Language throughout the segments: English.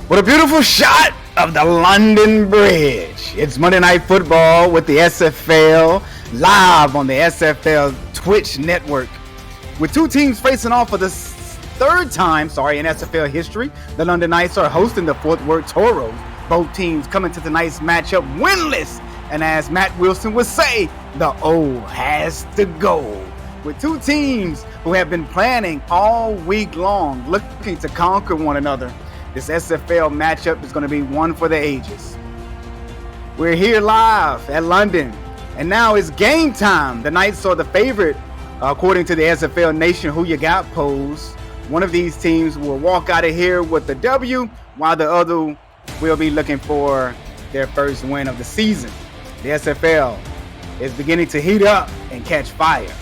What a beautiful shot of the London Bridge. It's Monday Night Football with the SFL, live on the SFL Twitch network. With two teams facing off for the third time, in SFL history, the London Knights are hosting the Fort Worth Toros. Both teams coming to tonight's matchup winless. And as Matt Wilson would say, the O has to go. With two teams who have been planning all week long, looking to conquer one another, this SFL matchup is going to be one for the ages. We're here live at London, and now it's game time. The Knights are the favorite, according to the SFL Nation Who You Got polls. One of these teams will walk out of here with the W, while the other will be looking for their first win of the season. The SFL is beginning to heat up and catch fire.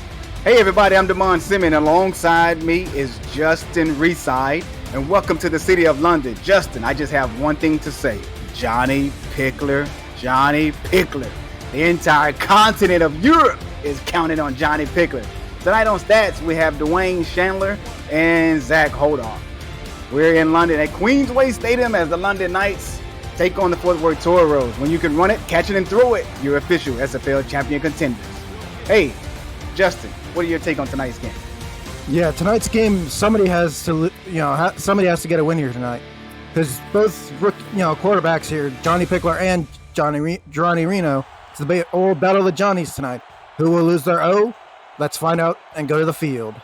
Hey everybody, I'm Damon Simmons. Alongside me is Justin Reside. And welcome to the city of London. Justin, I just have one thing to say. Johnny Pickler, Johnny Pickler. The entire continent of Europe is counting on Johnny Pickler. Tonight on Stats, we have Dwayne Chandler and Zach Holdon. We're in London at Queensway Stadium as the London Knights take on the Fort Worth Toros. When you can run it, catch it, and throw it, you're official SFL champion contenders. Hey, Justin, what are your take on tonight's game? Yeah, tonight's game, somebody has to get a win here tonight, because both quarterbacks here, Johnny Pickler and Johnny Reno, it's the old battle of the Johnnies tonight. Who will lose their O? Let's find out and go to the field.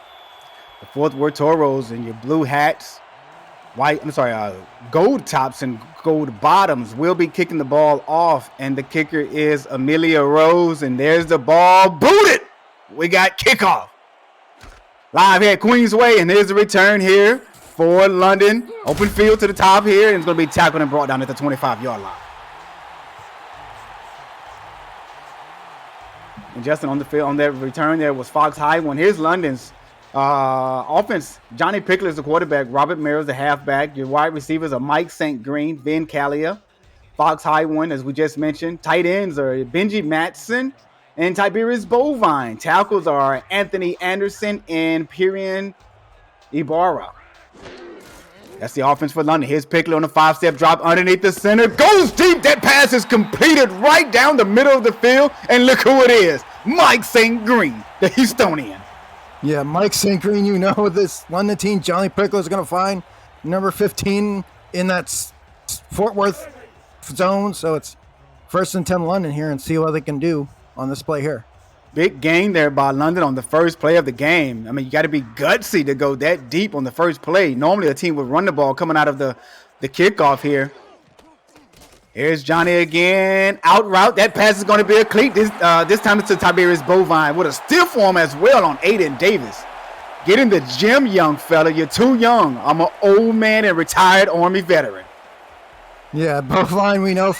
The Fort Worth Toros in your blue hats, gold tops and gold bottoms will be kicking the ball off, and the kicker is Amelia Rose, and there's the ball booted. We got kickoff. Live here at Queensway, and here's the return here for London. Open field to the top here, and it's going to be tackled and brought down at the 25-yard line. And Justin, on the field, on that return there was Fox High One. Here's London's offense. Johnny Pickler is the quarterback. Robert Merrill is the halfback. Your wide receivers are Mike St. Green, Vin Callia, Fox High One, as we just mentioned. Tight ends are Benji Matson and Tiberius Bovine. Tackles are Anthony Anderson and Perian Ibarra. That's the offense for London. Here's Pickler on a 5-step drop underneath the center. Goes deep. That pass is completed right down the middle of the field. And look who it is. Mike St. Green, the Houstonian. Yeah, Mike St. Green, with this London team, Johnny Pickler is going to find number 15 in that Fort Worth zone. So it's 1st and 10 London here, and see what they can do on this play here. Big gain there by London on the first play of the game. I mean, you got to be gutsy to go that deep on the first play. Normally, a team would run the ball coming out of the kickoff here. Here's Johnny again. Out route. That pass is going to be a cleat. This time it's to Tiberius Bovine with a stiff arm as well on Aiden Davis. Get in the gym, young fella. You're too young. I'm an old man and retired Army veteran. Yeah, Bovine we know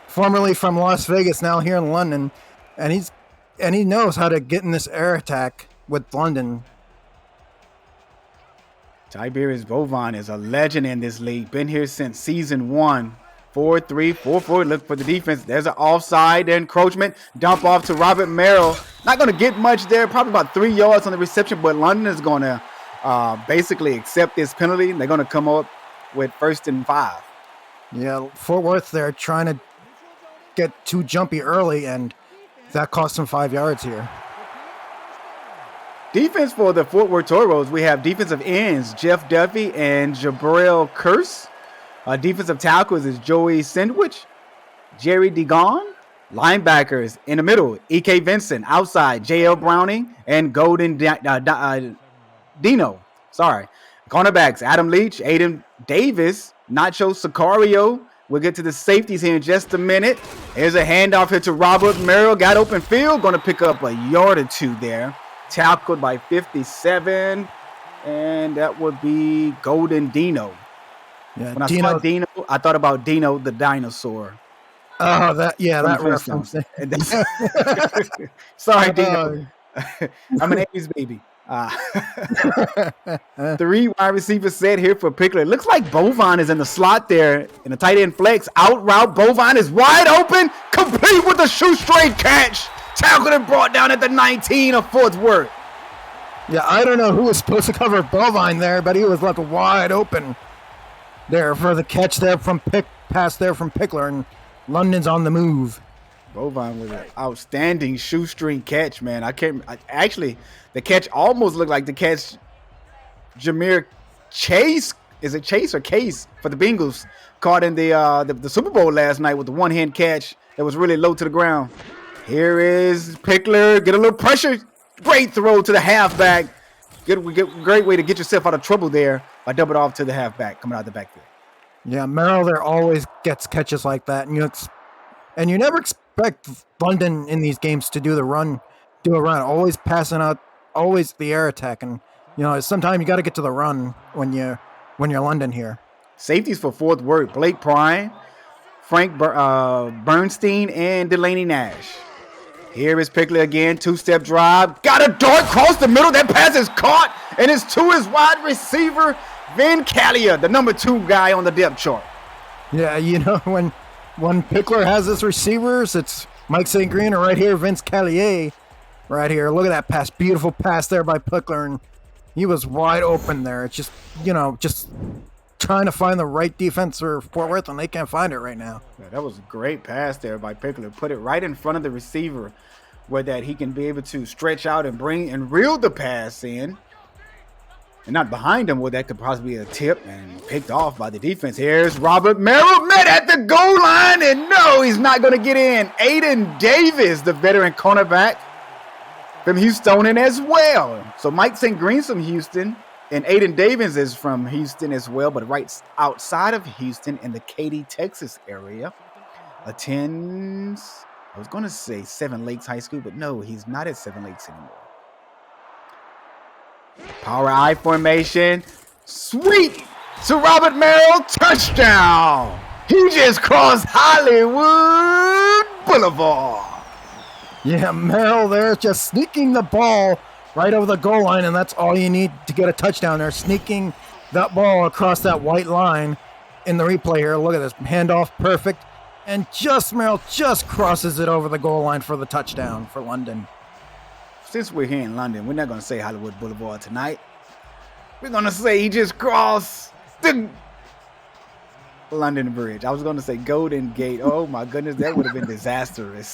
formerly from Las Vegas, now here in London. And he knows how to get in this air attack with London. Tiberius Bovine is a legend in this league. Been here since season 1. 4-3, 4-4. Look for the defense. There's an offside encroachment. Dump off to Robert Merrill. Not going to get much there. Probably about 3 yards on the reception. But London is going to basically accept this penalty. They're going to come up with 1st and 5. Yeah, Fort Worth, they're trying to get too jumpy early, and that cost them 5 yards here. Defense for the Fort Worth Toros, we have defensive ends, Jeff Duffy and Jabril Curse. Defensive tackles is Joey Sandwich, Jerry Degon. Linebackers in the middle, E.K. Vincent. Outside, J.L. Browning and Golden Dino. Cornerbacks, Adam Leach, Aiden Davis, Nacho Sicario. We'll get to the safeties here in just a minute. Here's a handoff here to Robert Merrill. Got open field. Going to pick up a yard or two there. Tackled by 57. And that would be Golden Dino. Yeah, when I saw Dino, I thought about Dino the dinosaur. Oh, that reference. Sorry, Dino. I'm an 80s baby. 3 wide receiver set here for Pickler. It looks like Bovine is in the slot there in the tight end flex. Out route, Bovine is wide open, complete with a shoe-straight catch. Tackled and brought down at the 19 of Fort Worth. Yeah, I don't know who was supposed to cover Bovine there, but he was left wide open. there for the catch there from pass there from Pickler, and London's on the move. Bovine with an outstanding shoestring catch, man. Actually, the catch almost looked like the catch Jameer Chase. Is it Chase or Case for the Bengals caught in the Super Bowl last night with the one-hand catch that was really low to the ground. Here is Pickler. Get a little pressure. Great throw to the halfback. Great way to get yourself out of trouble there by double off to the halfback coming out the backfield. Yeah, Merrill there always gets catches like that, and you never expect London in these games to do a run, always passing out, always the air attack, and sometimes you got to get to the run when you're London here. Safeties for Fort Worth: Blake Prime, Frank Bernstein, and Delaney Nash. Here is Pickler again, two-step drive. Got a dart across the middle. That pass is caught, and it's to his wide receiver, Van Callier, the number 2 guy on the depth chart. Yeah, when Pickler has his receivers, it's Mike St. Green, or right here, Vince Callier. Right here, look at that pass. Beautiful pass there by Pickler, and he was wide open there. It's just, just trying to find the right defense for Fort Worth, and they can't find it right now. Yeah, that was a great pass there by Pickler. Put it right in front of the receiver where that he can be able to stretch out and reel the pass in. And not behind him where that could possibly be a tip and picked off by the defense. Here's Robert Merrill, met at the goal line, and no, he's not going to get in. Aiden Davis, the veteran cornerback from Houston as well. So Mike St. Green's from Houston, and Aiden Davis is from Houston as well, but right outside of Houston in the Katy, Texas area. Attends, I was going to say Seven Lakes High School, but no, he's not at Seven Lakes anymore. Power I formation. Sweep to Robert Merrill. Touchdown. He just crossed Hollywood Boulevard. Yeah, Merrill there just sneaking the ball right over the goal line, and that's all you need to get a touchdown there. Sneaking that ball across that white line in the replay here. Look at this. Handoff perfect. And Merrill just crosses it over the goal line for the touchdown for London. Since we're here in London, we're not going to say Hollywood Boulevard tonight. We're going to say he just crossed the London Bridge. I was going to say Golden Gate. Oh, my goodness, that would have been disastrous.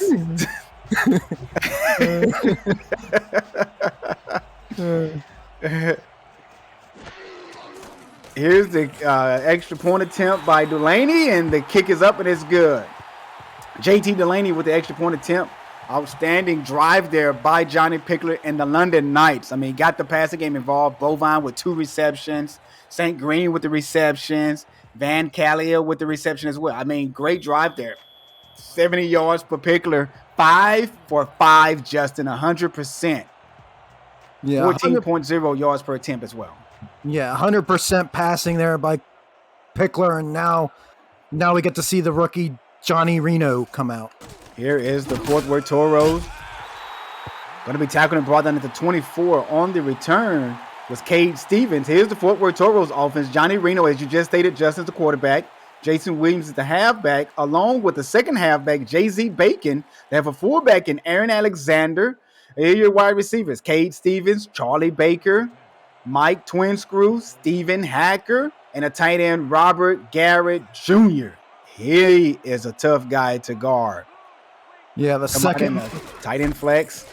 Here's the extra point attempt by Delaney, and the kick is up, and it's good. JT Delaney with the extra point attempt. Outstanding drive there by Johnny Pickler and the London Knights. I mean, got the passing game involved. Bovine with 2 receptions. St. Green with the receptions. Van Callier with the reception as well. I mean, great drive there. 70 yards per Pickler. 5 for 5, Justin. 100%. Yeah, 14.0 yards per attempt as well. Yeah, 100% passing there by Pickler, and now we get to see the rookie Johnny Reno come out. Here is the Fort Worth Toros. Going to be tackled and brought down at the 24 on the return was Cade Stevens. Here's the Fort Worth Toros offense. Johnny Reno, as you just stated, Justin's the quarterback. Jason Williams is the halfback, along with the second halfback, Jay-Z Bacon. They have a fullback in Aaron Alexander. Here are your wide receivers, Cade Stevens, Charlie Baker, Mike Twinscrew, Stephen Hacker, and a tight end, Robert Garrett Jr. He is a tough guy to guard. Yeah, the second tight end flex.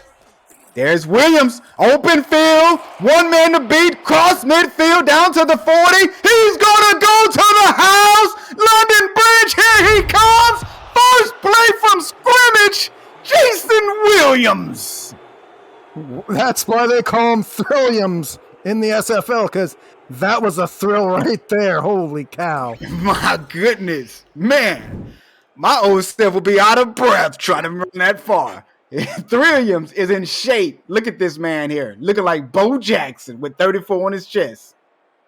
There's Williams, open field, one man to beat, cross midfield down to the 40. He's gonna go to the house. London Bridge, here he comes. First play from scrimmage, Jason Williams. That's why they call him Thrilliams in the SFL, because that was a thrill right there. Holy cow. My goodness, man. My old self will be out of breath trying to run that far. Thrilliams is in shape. Look at this man here, looking like Bo Jackson with 34 on his chest.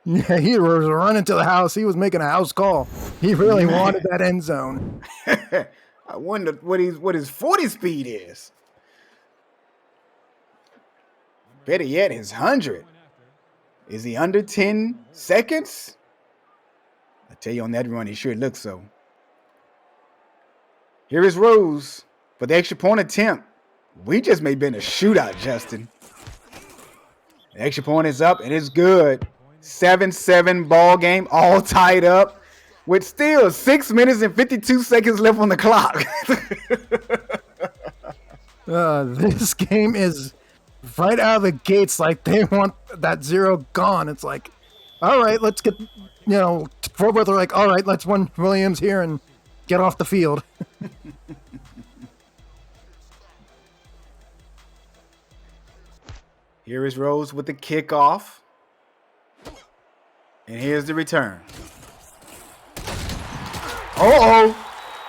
Yeah, he was running to the house. He was making a house call. He really wanted that end zone. I wonder what his 40 speed is. Better yet, his 100. Is he under 10 seconds? I tell you, on that run, he sure looks so. Here is Rose for the extra point attempt. We just may have been a shootout, Justin. The extra point is up, and it's good. 7-7 ball game, all tied up. with still 6 minutes and 52 seconds left on the clock. This game is right out of the gates like they want that zero gone. It's like, all right, let's get, Fort Worth are like, all right, let's run Williams here and get off the field. Here is Rose with the kickoff. And here's the return. Uh-oh.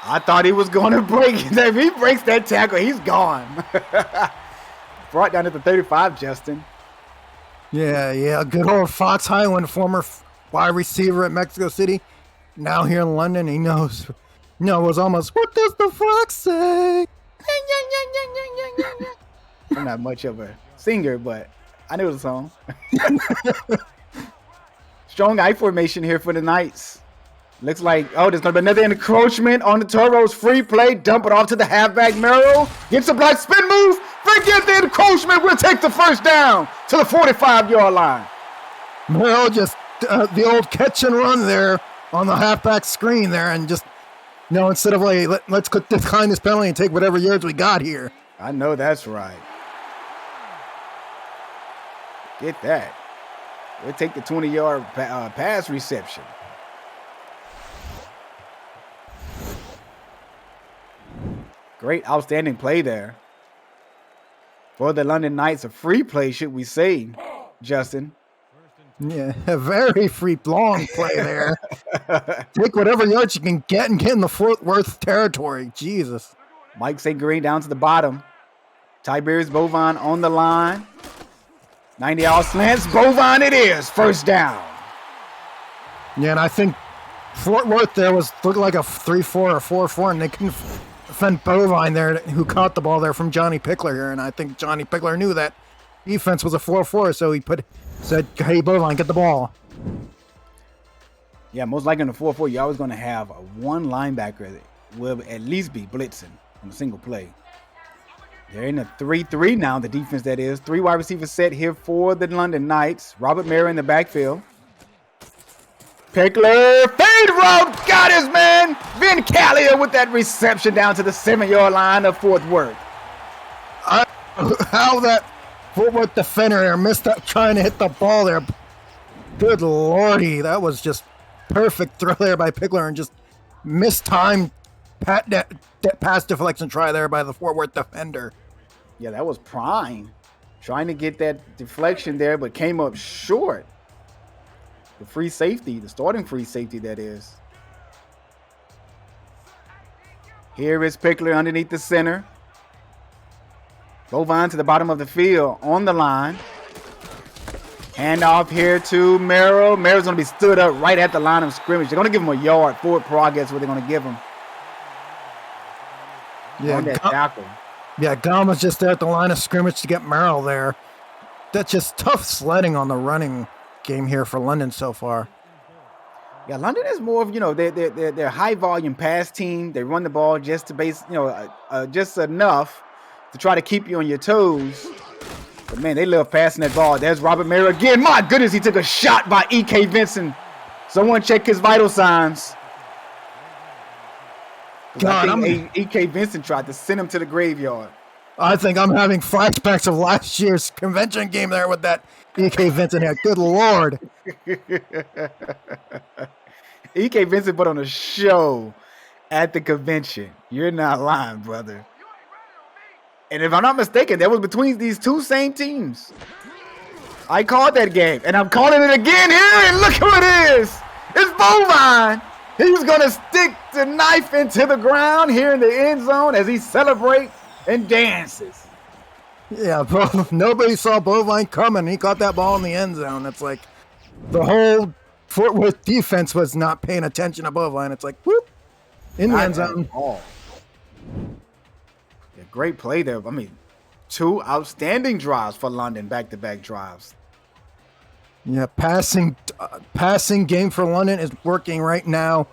I thought he was going to break it. If he breaks that tackle, he's gone. Brought down at the 35, Justin. Yeah. Good old Fox Highland, former wide receiver at Mexico City. Now here in London, he knows. It was almost, what does the Fox say? I'm not much of a singer, but I knew the song. Strong I formation here for the Knights. Looks like, there's going to be another encroachment on the Toros. Free play, dump it off to the halfback. Merrill gets a block, spin move. Forget the encroachment. We'll take the first down to the 45-yard line. Merrill just, the old catch and run there on the halfback screen there, and just, instead of like, let's decline this penalty and take whatever yards we got here. I know that's right. Get that. We'll take the 20-yard pass reception. Great, outstanding play there. For the London Knights, a free play, should we say, Justin? Yeah, a very free, long play there. Take whatever yards you can get and get in the Fort Worth territory. Jesus. Mike St. Green down to the bottom. Tiberius Bovine on the line. 90-yard slants. Bovine it is. First down. Yeah, and I think Fort Worth there looked like a 3-4 or 4-4, and they couldn't defend Bovine there, who caught the ball there from Johnny Pickler here. And I think Johnny Pickler knew that defense was a 4-4, so he said, hey, Bovine, get the ball. Yeah, most likely in a 4-4, you're always going to have one linebacker that will at least be blitzing on a single play. They're in a 3-3 now, the defense that is. 3 wide receivers set here for the London Knights. Robert Mayer in the backfield. Pickler, fade route, got his man. Vin Callier with that reception down to the 7-yard line of Fort Worth. How that Fort Worth defender there missed out trying to hit the ball there. Good lordy, that was just perfect throw there by Pickler and just mistimed pass deflection try there by the Fort Worth defender. Yeah, that was prime. Trying to get that deflection there, but came up short. The free safety, the starting free safety, that is. Here is Pickler underneath the center. Bovine to the bottom of the field on the line. Handoff here to Merrill. Merrill's going to be stood up right at the line of scrimmage. They're going to give him a yard forward progress, what they're going to give him. Yeah, on that tackle. Yeah, Gama's just there at the line of scrimmage to get Merrill there. That's just tough sledding on the running game here for London so far. Yeah, London is more of, they're high volume pass team. They run the ball just to base, just enough to try to keep you on your toes. But man, they love passing that ball. There's Robert Mayer again. My goodness, he took a shot by E.K. Vincent. Someone check his vital signs. God, E.K. Vincent tried to send him to the graveyard. I think I'm having flashbacks of last year's convention game there with that E.K. Vincent here. Good Lord. E.K. Vincent put on a show at the convention. You're not lying, brother. And if I'm not mistaken, that was between these two same teams. I called that game, and I'm calling it again here, and look who it is. It's Bovine. He's going to stick the knife into the ground here in the end zone as he celebrates and dances. Yeah, nobody saw Bovine coming. He caught that ball in the end zone. It's like the whole Fort Worth defense was not paying attention to Bovine. It's like, whoop, in the end zone. Yeah, great play there. I mean, 2 outstanding drives for London, back-to-back drives. Yeah, passing game for London is working right now.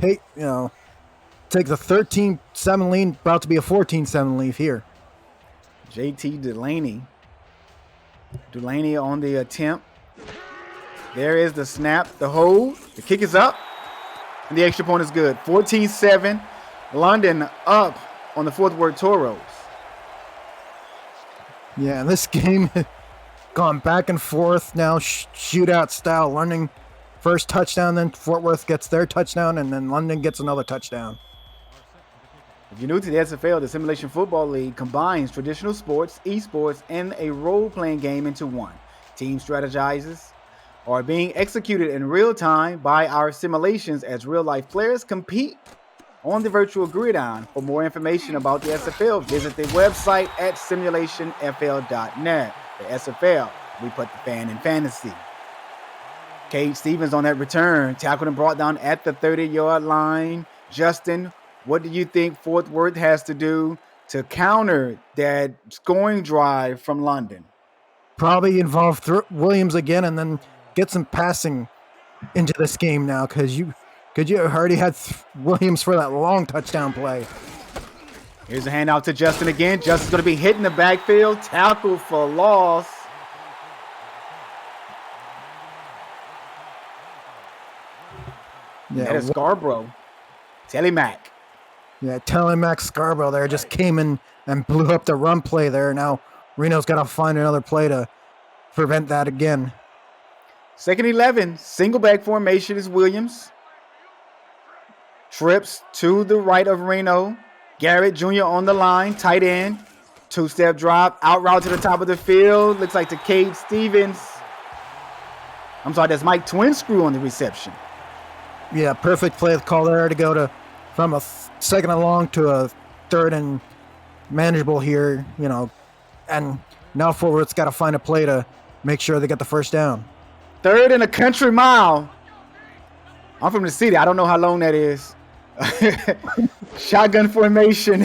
Hey, take the 13-7 lead, about to be a 14-7 lead here. JT Delaney on the attempt. There is the snap, the hold. The kick is up. And the extra point is good. 14-7. London up on the Fort Worth Toros. Yeah, this game gone back and forth now, shootout style. London first touchdown, then Fort Worth gets their touchdown, and then London gets another touchdown. If you're new to the SFL, the Simulation Football League combines traditional sports, esports, and a role-playing game into one. Team strategizes are being executed in real time by our simulations as real-life players compete on the virtual gridiron. For more information about the SFL, visit the website at simulationfl.net. The SFL, we put the fan in fantasy. Cade Stevens on that return, tackled and brought down at the 30-yard line. Justin, what do you think Fort Worth has to do to counter that scoring drive from London? Probably involve Williams again, and then get some passing into this game now, because you already had Williams for that long touchdown play. Here's a handout to Justin again. Justin's going to be hitting the backfield, tackle for loss. Yeah, that is Scarborough. Telemac. Yeah, Telemac Scarborough there just came in and blew up the run play there. Now Reno's got to find another play to prevent that again. 2nd 11, single back formation is Williams. Trips to the right of Reno. Garrett Jr. on the line, tight end. 2-step drop, out route to the top of the field. Looks like to Cade Stevens. I'm sorry, that's Mike Twinscrew on the reception. Yeah, perfect play call there to go from a 2nd and long to a 3rd and manageable here, and now Fort Worth's got to find a play to make sure they get the first down. 3rd and a country mile. I'm from the city. I don't know how long that is. Shotgun formation.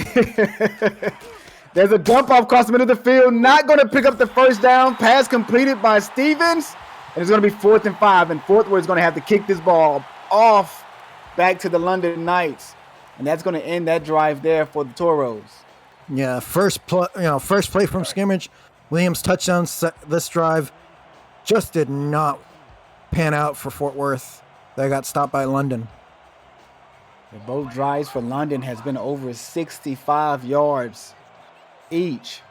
There's a dump off across the middle of the field. Not going to pick up the first down. Pass completed by Stevens. And it's going to be 4th and 5. And Fort Worth is going to have to kick this ball off back to the London Knights. And that's going to end that drive there for the Toros. Yeah, first play from scrimmage. Williams touchdown this drive just did not pan out for Fort Worth. They got stopped by London. Both drives for London has been over 65 yards each.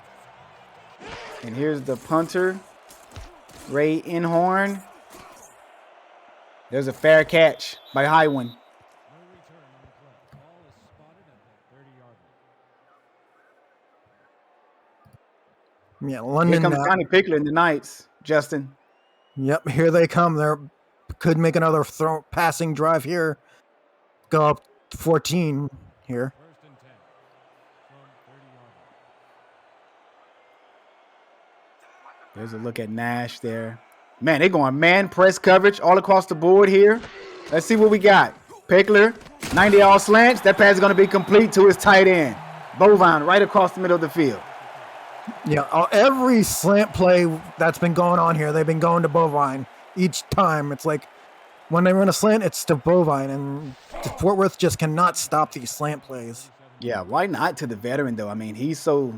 And here's the punter, Ray Inhorn. There's a fair catch by Highwind. Yeah, London. Here comes Johnny Pickler in the Knights, Justin. Yep, here they come. They could make another passing drive here. Go up 14 here. There's a look at Nash there. Man, they're going man press coverage all across the board here. Let's see what we got. Pickler, 90-yard slants. That pass is going to be complete to his tight end. Bovine right across the middle of the field. Yeah, every slant play that's been going on here, they've been going to Bovine each time. It's like when they run a slant, it's to Bovine, and Fort Worth just cannot stop these slant plays. Yeah, why not to the veteran, though? I mean, he's so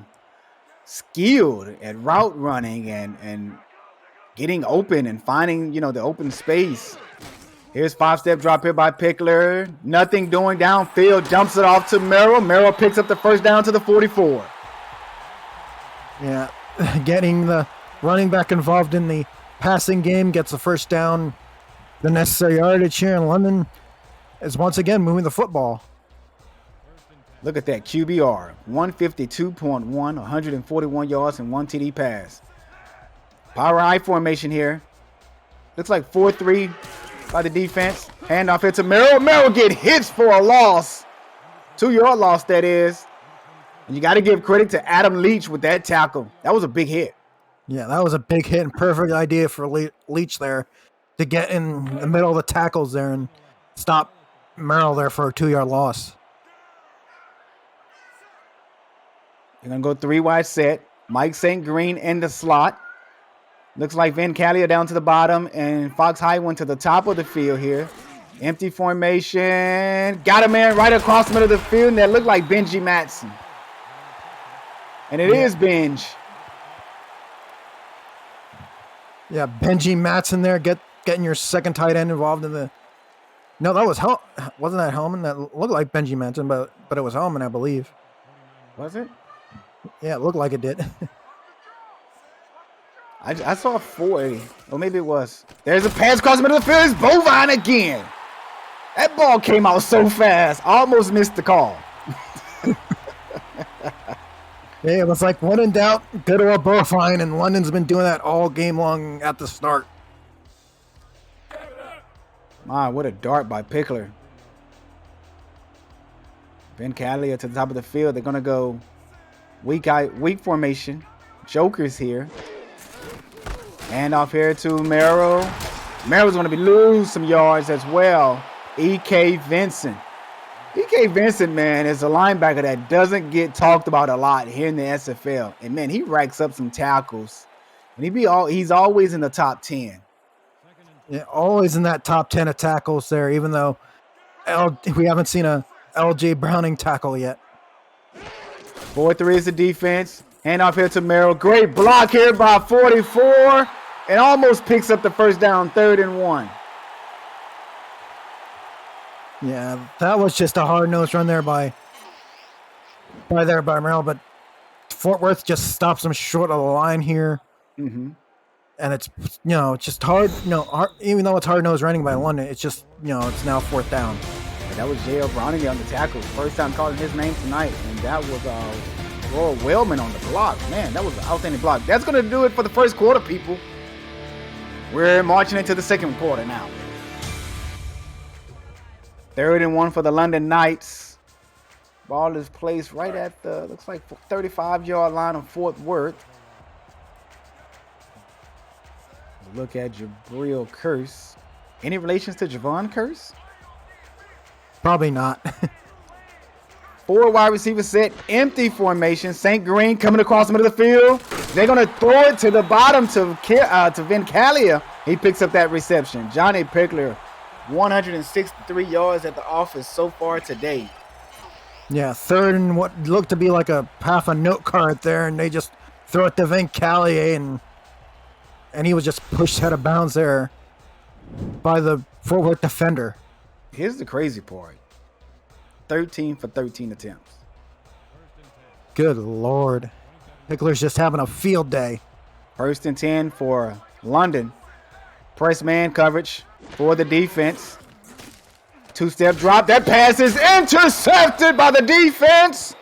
skilled at route running and getting open and finding, the open space. Here's 5-step drop here by Pickler. Nothing doing downfield. Dumps it off to Merrill. Merrill picks up the first down to the 44. Yeah, getting the running back involved in the passing game gets the first down. The necessary yardage here in London is once again moving the football. Look at that QBR, 152.1, 141 yards and 1 TD pass. Power I formation here. Looks like 4-3 by the defense. Handoff here to Merrill. Merrill get hits for a loss. 2-yard loss, that is. And you got to give credit to Adam Leach with that tackle. That was a big hit. Yeah, that was a big hit and perfect idea for Leach there to get in the middle of the tackles there and stop Merrill there for a 2-yard loss. They're going to go 3-wide set. Mike St. Green in the slot. Looks like Van Callier down to the bottom and Fox Highwind to the top of the field here. Empty formation. Got a man right across the middle of the field, and that looked like Benji Matson. And it is Benj. Yeah, Benji Matson there getting your second tight end involved in the No, that was wasn't that Hellman? That looked like Benji Menton, but it was Hellman, I believe. Was it? Yeah, it looked like it did. I saw 40. Or maybe it was. There's a pass across the middle of the field. It's Bovine again. That ball came out so fast. Almost missed the call. Yeah, it was like when in doubt, go to a Bovine, and London's been doing that all game long at the start. My, what a dart by Pickler. Vincalia to the top of the field. They're going to go weak formation. Joker's here. Hand off here to Merrill. Merrill's going to lose some yards as well. E.K. Vincent. E.K. Vincent, man, is a linebacker that doesn't get talked about a lot here in the SFL. And, man, he racks up some tackles. And he's always in the top 10. Yeah, always in that top 10 of tackles there, even though we haven't seen a L.J. Browning tackle yet. 4-3 is the defense. Hand off here to Merrill. Great block here by 44. And almost picks up the first down, 3rd and 1. Yeah, that was just a hard-nosed run there by Merrill, but Fort Worth just stops him short of the line here. Mm-hmm. And it's, just hard, even though it's hard-nosed running by London, it's just, it's now 4th down. And that was J.L. Browning on the tackle. First time calling his name tonight. And that was Roy Wellman on the block. Man, that was an outstanding block. That's going to do it for the first quarter, people. We're marching into the second quarter now. 3rd and 1 for the London Knights. Ball is placed right at the, looks like 35-yard line of Fort Worth. Look at Jabril Curse. Any relations to Javon Curse? Probably not. 4 wide receivers set, empty formation. St. Green coming across the middle of the field. They're going to throw it to the bottom to Vincalia. He picks up that reception. Johnny Pickler, 163 yards at the office so far today. Yeah, 3rd and what looked to be like a half a note card there, and they just throw it to Vincalia, and he was just pushed out of bounds there by the Fort Worth defender. Here's the crazy part. 13 for 13 attempts. Good Lord. Pickler's just having a field day. 1st and 10 for London. Press man coverage for the defense. 2-step drop. That pass is intercepted by the defense.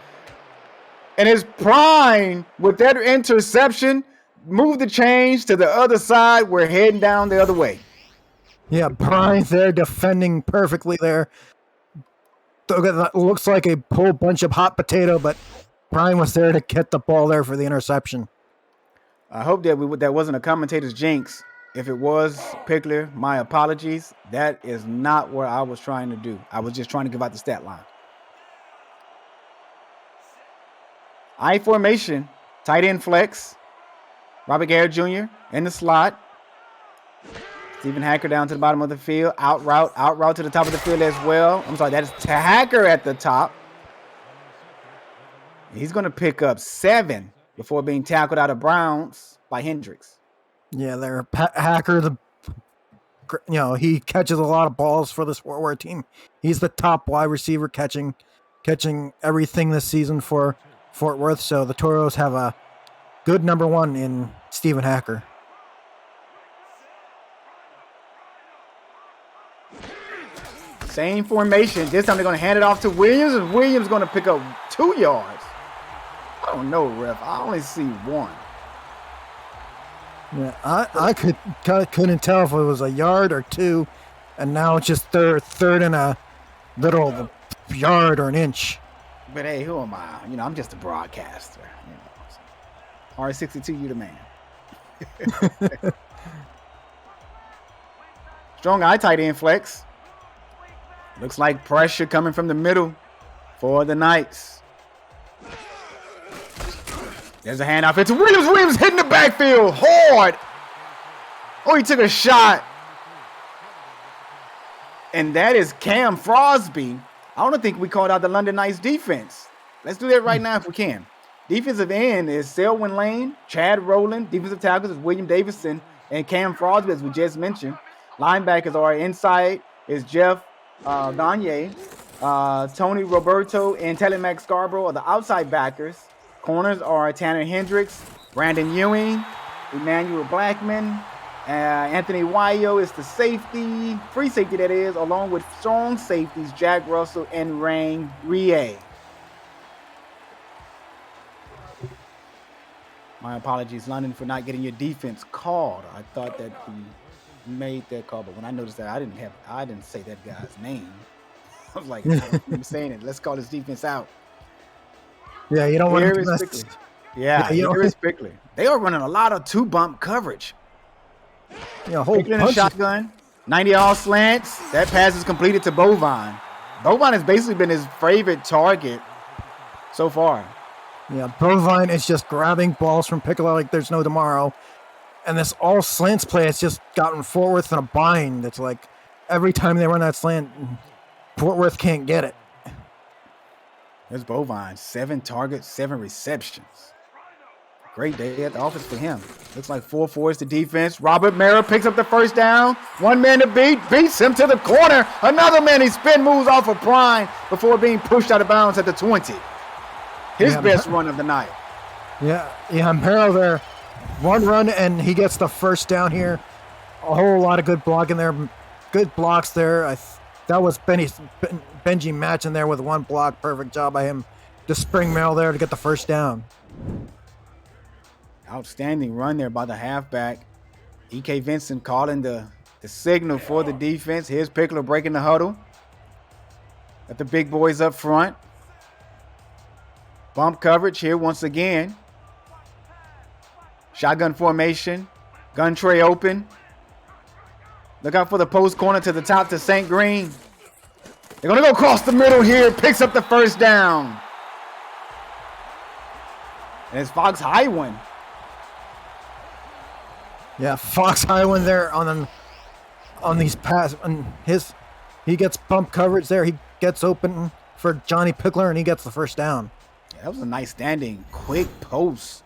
And it's Prime with that interception. Move the change to the other side. We're heading down the other way. Yeah, Prime there defending perfectly there. That looks like a whole bunch of hot potato, but Prime was there to get the ball there for the interception. I hope that that wasn't a commentator's jinx. If it was, Pickler, my apologies. That is not what I was trying to do. I was just trying to give out the stat line. I formation, tight end flex. Robert Garrett Jr. in the slot. Stephen Hacker down to the bottom of the field. Out route to the top of the field as well. I'm sorry, that is Hacker at the top. He's going to pick up 7 before being tackled out of Browns by Hendricks. Yeah, they're Hacker. He catches a lot of balls for this Fort Worth team. He's the top wide receiver catching everything this season for Fort Worth. So the Toros have a good number 1 in Stephen Hacker. Same formation. This time they're going to hand it off to Williams, and Williams is going to pick up 2 yards. I don't know, ref. I only see 1. Yeah, I couldn't tell if it was a yard or 2, and now it's just third and a little yard or an inch. But hey, who am I? I'm just a broadcaster. R62, you the man. Strong eye tight end flex. Looks like pressure coming from the middle for the Knights. There's a handoff. It's Williams. Williams hitting the backfield hard. Oh, he took a shot. And that is Cam Frosby. I don't think we called out the London Knights defense. Let's do that right now if we can. Defensive end is Selwyn Lane, Chad Rowland. Defensive tackles is William Davison and Cam Frosby, as we just mentioned. Linebackers are inside is Jeff Gagne, Tony Roberto, and Telemax Scarborough are the outside backers. Corners are Tanner Hendricks, Brandon Ewing, Emmanuel Blackman, Anthony Wayo is the safety, free safety that is, along with strong safeties Jack Russell and Rang Rie. My apologies, London, for not getting your defense called. I thought that we made that call, but when I noticed that I didn't say that guy's name. I was like, I'm saying it. Let's call this defense out. Yeah, you don't want Here to is mess. Bickley. Yeah, you here is Bickley. They are running a lot of two-bump coverage. Whole Bickley in a bunch of- shotgun. 90 all slants. That pass is completed to Bovine. Bovine has basically been his favorite target so far. Yeah, Bovine is just grabbing balls from Piccolo like there's no tomorrow. And this all slants play has just gotten Fort Worth in a bind. It's like every time they run that slant, Fort Worth can't get it. There's Bovine. 7 targets, 7 receptions. Great day at the office for him. Looks like 4-4 is the defense. Robert Mara picks up the first down. One man to beat. Beats him to the corner. Another man, he spin moves off of Prime before being pushed out of bounds at the 20. His best run of the night. Yeah, Mara there. One run and he gets the first down here. A whole lot of good blocking there. Good blocks there. That was Benji matching there with one block. Perfect job by him. Just spring Merrill there to get the first down. Outstanding run there by the halfback. E.K. Vincent calling the signal for the defense. Here's Pickler breaking the huddle. Got the big boys up front. Bump coverage here once again. Shotgun formation. Gun tray open. Look out for the post corner to the top to St. Green. They're going to go across the middle here. Picks up the first down. And it's Fox Highwind. Yeah, Fox Highwind there on these pass. He gets bump coverage there. He gets open for Johnny Pickler and he gets the first down. Yeah, that was a nice standing, quick post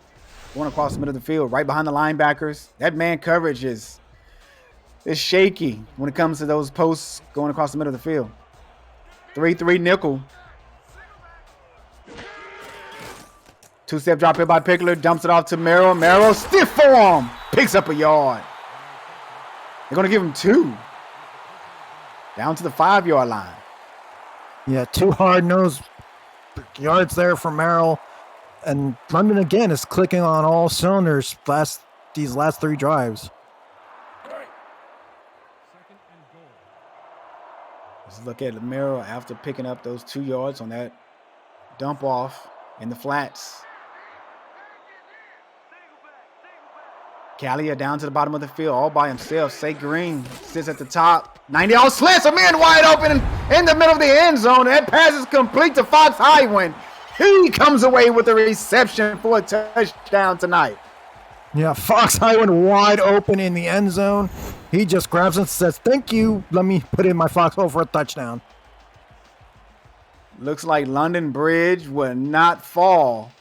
going across the middle of the field, right behind the linebackers. That man coverage is shaky when it comes to those posts going across the middle of the field. 3-3 nickel. Two-step drop here by Pickler. Dumps it off to Merrill. Merrill, stiff form. Picks up a yard. They're going to give him 2. Down to the 5-yard line. Yeah, 2 hard-nosed yards there for Merrill. And London, again, is clicking on all cylinders these last 3 drives. Let's look at Merrill after picking up those 2 yards on that dump off in the flats. Callia down to the bottom of the field all by himself. St. Green sits at the top. 90 all slants. A man wide open in the middle of the end zone. That pass is complete to Fox Highwind. He comes away with a reception for a touchdown tonight. Yeah, Fox Highwind wide open in the end zone. He just grabs it and says, "Thank you. Let me put in my foxhole for a touchdown." Looks like London Bridge will not fall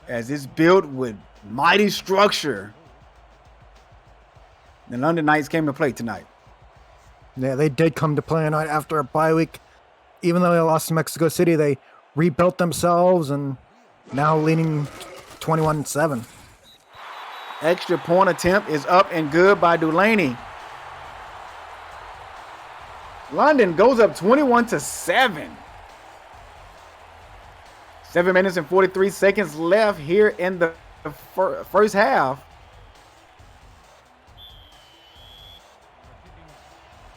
as it's built with mighty structure. The London Knights came to play tonight. Yeah, they did come to play tonight after a bye week. Even though they lost to Mexico City, they rebuilt themselves and now leading 21-7. Extra point attempt is up and good by Dulaney. London goes up 21-7. 7 minutes and 43 seconds left here in the first half.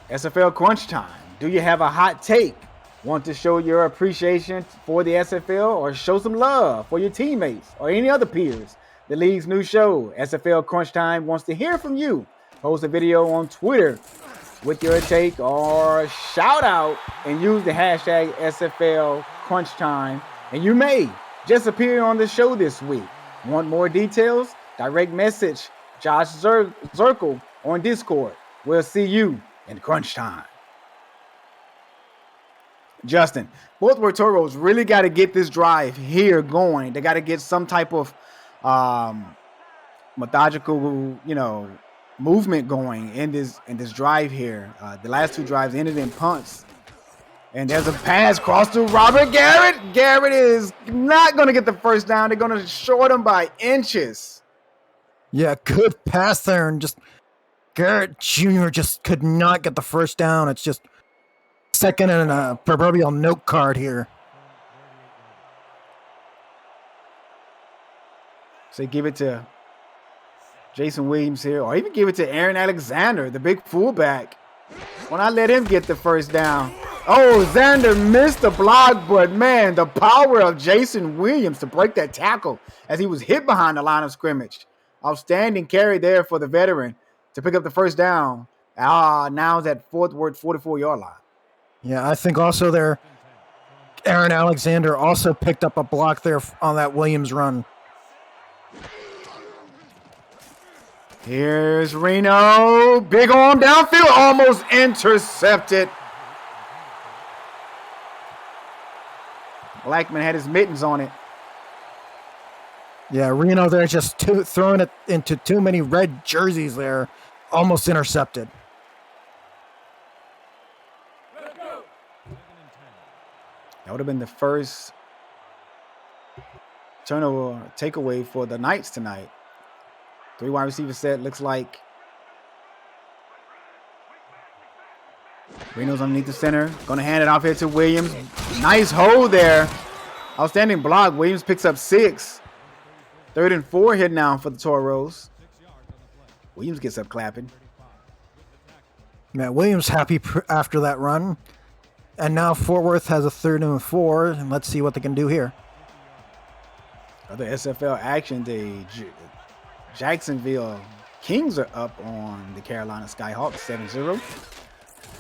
SFL crunch time. Do you have a hot take? Want to show your appreciation for the SFL or show some love for your teammates or any other peers? The league's new show, SFL Crunch Time, wants to hear from you. Post a video on Twitter with your take or shout out and use the hashtag SFL Crunch Time, and you may just appear on the show this week. Want more details? Direct message Josh Zirkle on Discord. We'll see you in crunch time. Justin, Fort Worth Toros really got to get this drive here going. They got to get some type of methodical, movement going in this drive here. The last two drives ended in punts. And there's a pass cross to Robert Garrett. Garrett is not going to get the first down. They're going to short him by inches. Yeah, good pass there, and just Garrett Jr. just could not get the first down. It's just second and a proverbial note card here. So give it to Jason Williams here, or even give it to Aaron Alexander, the big fullback. When I let him get the first down. Oh, Xander missed the block, but man, the power of Jason Williams to break that tackle as he was hit behind the line of scrimmage. Outstanding carry there for the veteran to pick up the first down. Now it's at 44-yard line. Yeah, I think also there, Aaron Alexander also picked up a block there on that Williams run. Here's Reno. Big arm downfield, almost intercepted. Blackman had his mittens on it. Yeah, Reno there just throwing it into too many red jerseys there. Almost intercepted. That would have been the first turnover takeaway for the Knights tonight. 3 wide receiver set. Looks like Reno's underneath the center. Going to hand it off here to Williams. Nice hold there. Outstanding block. Williams picks up 6. 3rd and 4 here now for the Toros. Williams gets up clapping. Man, Williams happy after that run. And now Fort Worth has a 3rd and 4. And let's see what they can do here. Other SFL action, the Jacksonville Kings are up on the Carolina Skyhawks 7-0.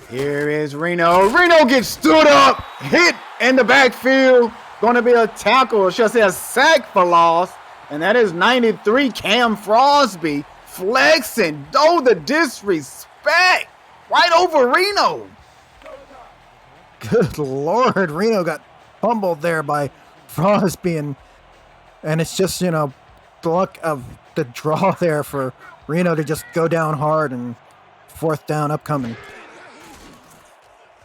Here is Reno. Reno gets stood up, hit in the backfield. Going to be a tackle, or should I say a sack for loss. And that is 93 Cam Frosby flexing. Oh, the disrespect. Right over Reno. Good Lord. Reno got fumbled there by Frosby. And it's just, the luck of the draw there for Reno to just go down hard, and 4th down upcoming.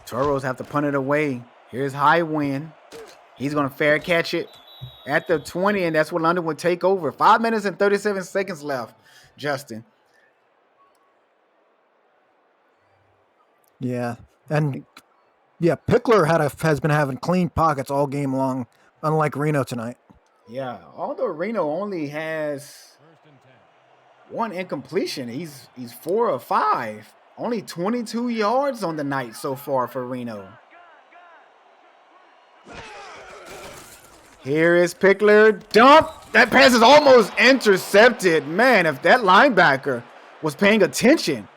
Toros have to punt it away. Here's High Wind. He's going to fair catch it at the 20, and that's where London would take over. 5 minutes and 37 seconds left, Justin. Yeah, and Pickler has been having clean pockets all game long, unlike Reno tonight. Yeah, although Reno only has 1 incompletion, he's 4 of 5. Only 22 yards on the night so far for Reno. Here is Pickler. Dump. That pass is almost intercepted. Man, if that linebacker was paying attention,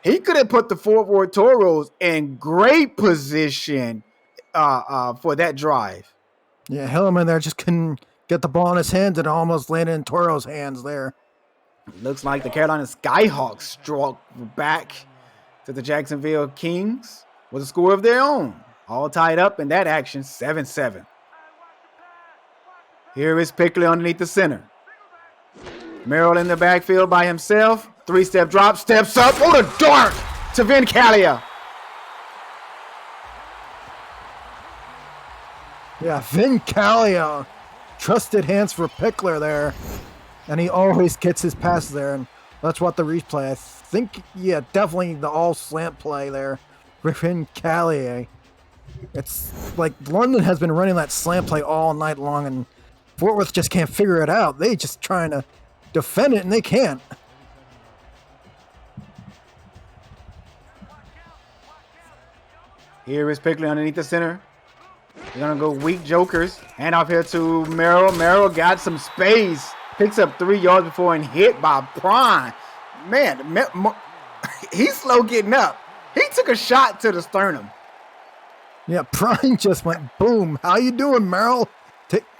he could have put the Fort Worth Toros in great position for that drive. Yeah, Hillman there just couldn't get the ball in his hands, and it almost landed in Toro's hands there. Looks like the Carolina Skyhawks struck back to the Jacksonville Kings with a score of their own. All tied up in that action, 7-7. Here is Pickler underneath the center. Merrill in the backfield by himself. 3-step drop, steps up. Oh, the dart to Vin Calia. Yeah, Vin Calia. Trusted hands for Pickler there. And he always gets his passes there. And that's what the replay. I think, definitely the all slant play there. Vin Calia. It's like London has been running that slant play all night long, and Fort Worth just can't figure it out. They just trying to defend it, and they can't. Here is Pickler underneath the center. They're going to go weak jokers. Hand off here to Merrill. Merrill got some space. Picks up 3 yards before and hit by Prime. Man, he's slow getting up. He took a shot to the sternum. Yeah, Prime just went boom. How you doing, Merrill?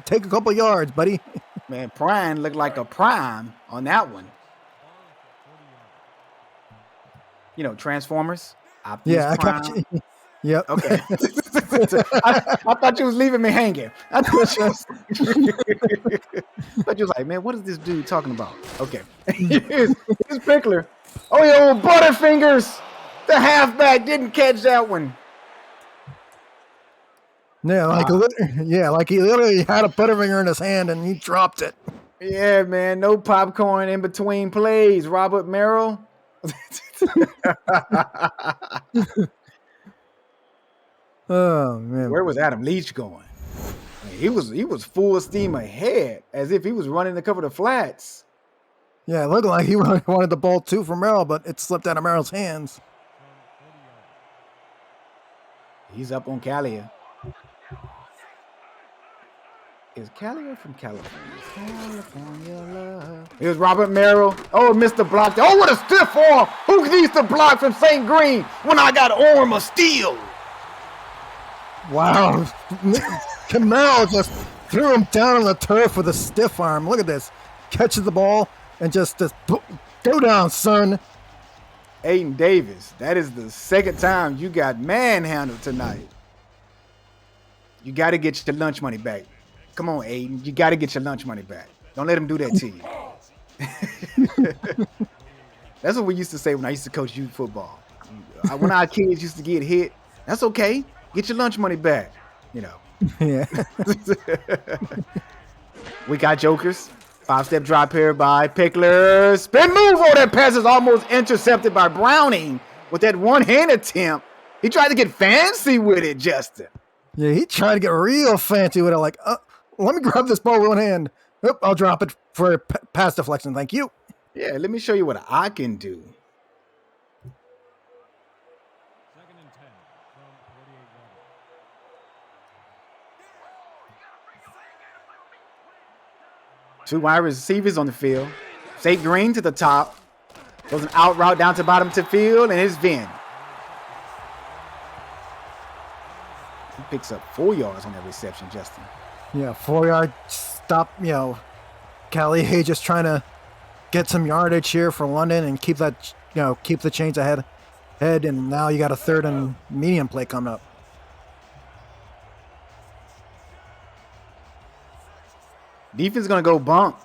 Take a couple yards, buddy. Man, Prime looked like a prime on that one. Transformers. Optimus I Prime. got you. Yep. Okay. I thought you was leaving me hanging. I thought you was like, man, what is this dude talking about? Okay. Here's Pickler. Oh, your old Butterfingers. The halfback didn't catch that one. Yeah, like he literally had a Butterfinger in his hand and he dropped it. Yeah, man. No popcorn in between plays, Robert Merrill. Oh man. Where was Adam Leach going? I mean, he was full steam ahead, as if he was running to cover the flats. Yeah, it looked like he wanted the ball too from Merrill, but it slipped out of Merrill's hands. He's up on Callia. Is Callia from California? California love. Here's Robert Merrill. Oh, Mr. Block. Oh, what a stiff arm. Who needs to block from St. Green when I got arm of steel? Wow. Merrill just threw him down on the turf with a stiff arm. Look at this. Catches the ball and just go down, son. Aiden Davis, that is the second time you got manhandled tonight. You got to get your lunch money back. Come on, Aiden. You got to get your lunch money back. Don't let him do that to you. That's what we used to say when I used to coach youth football. When our kids used to get hit, that's okay. Get your lunch money back. You know. Yeah. We got jokers. 5-step drop here by Pickler. Spin move. Oh, that pass is almost intercepted by Browning with that one-hand attempt. He tried to get fancy with it, Justin. Yeah, he tried to get real fancy with it. Like, let me grab this ball with one hand. Oop, I'll drop it for a pass deflection. Thank you. Yeah, let me show you what I can do. Two wide receivers on the field. St. Green to the top. Goes an out route down to bottom to field, and it's Vin. He picks up 4 yards on that reception, Justin. Yeah, 4-yard stop. Callie just trying to get some yardage here for London and keep that, keep the chains ahead. And now you got a 3rd and medium play coming up. Defense going to go bump.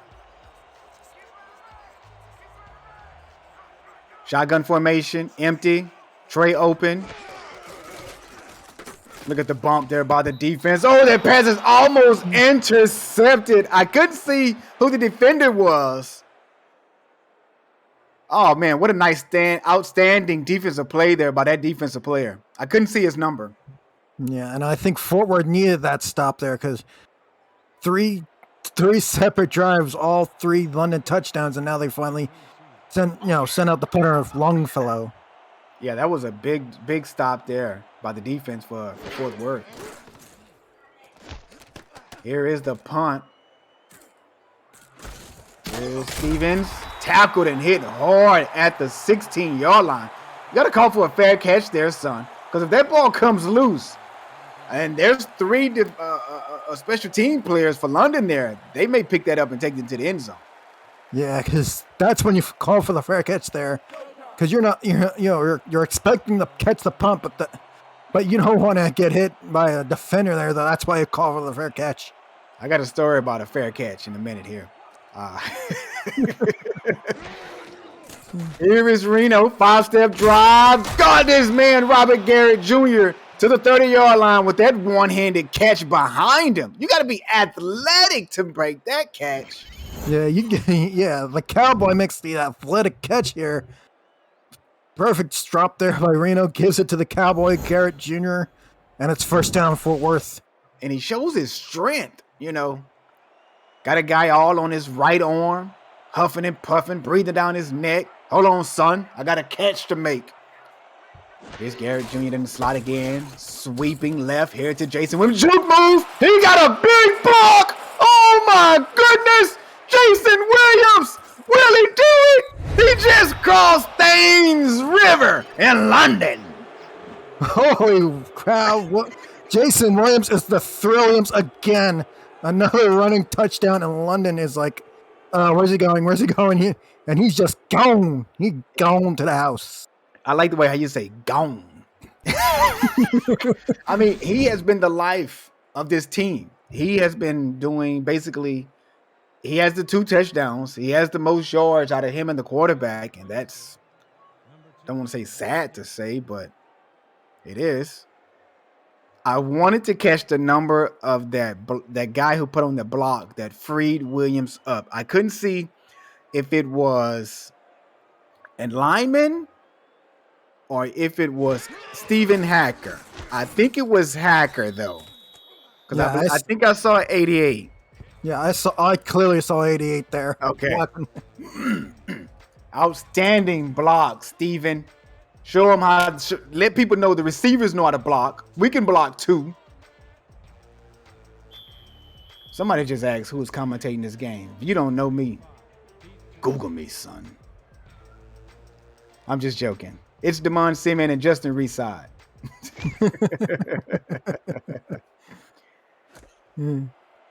Shotgun formation, empty. Trey open. Look at the bump there by the defense. Oh, that pass is almost intercepted. I couldn't see who the defender was. Oh, man, what a nice outstanding defensive play there by that defensive player. I couldn't see his number. Yeah, and I think Fort Worth needed that stop there because three separate drives, all 3 London touchdowns, and now they finally sent out the punter of Longfellow. Yeah, that was a big stop there by the defense for Fort Worth. Here is the punt. Here's Stevens. Tackled and hit hard at the 16-yard line. You got to call for a fair catch there, son. Because if that ball comes loose, and there's 3 special team players for London there, they may pick that up and take it to the end zone. Yeah, because that's when you call for the fair catch there. Because you're expecting to catch the punt, but you don't want to get hit by a defender there. That's why you call for the fair catch. I got a story about a fair catch in a minute here. Here is Reno, 5-step drive. God, this man, Robert Garrett Jr., to the 30-yard line with that one-handed catch behind him. You got to be athletic to break that catch. Yeah, the Cowboy makes the athletic catch here. Perfect drop there by Reno. Gives it to the Cowboy, Garrett Jr., and it's first down, Fort Worth. And he shows his strength, Got a guy all on his right arm, huffing and puffing, breathing down his neck. Hold on, son. I got a catch to make. Here's Garrett Jr. in the slot again. Sweeping left here to Jason Williams. Juke move. He got a big block. Oh, my goodness. Jason Williams. Will he do it? He just crossed Thames River in London. Holy crap. Jason Williams is the Thrilliums again. Another running touchdown, and London is like, where's he going? Where's he going? And he's just gone. He's gone to the house. I like the way how you say gone. I mean, he has been the life of this team. He has been doing basically, he has the 2 touchdowns. He has the most yards out of him and the quarterback, and that's don't want to say sad to say, but it is. I wanted to catch the number of that guy who put on the block that freed Williams up. I couldn't see if it was a lineman or if it was Steven Hacker. I think it was Hacker though, because I think I saw 88. Yeah, I clearly saw 88 there. Okay. Outstanding block, Steven. Show them how. Let people know the receivers know how to block. We can block too. Somebody just asked who's commentating this game. If you don't know me, Google me, son. I'm just joking. It's Damon Seaman and Justin Reside.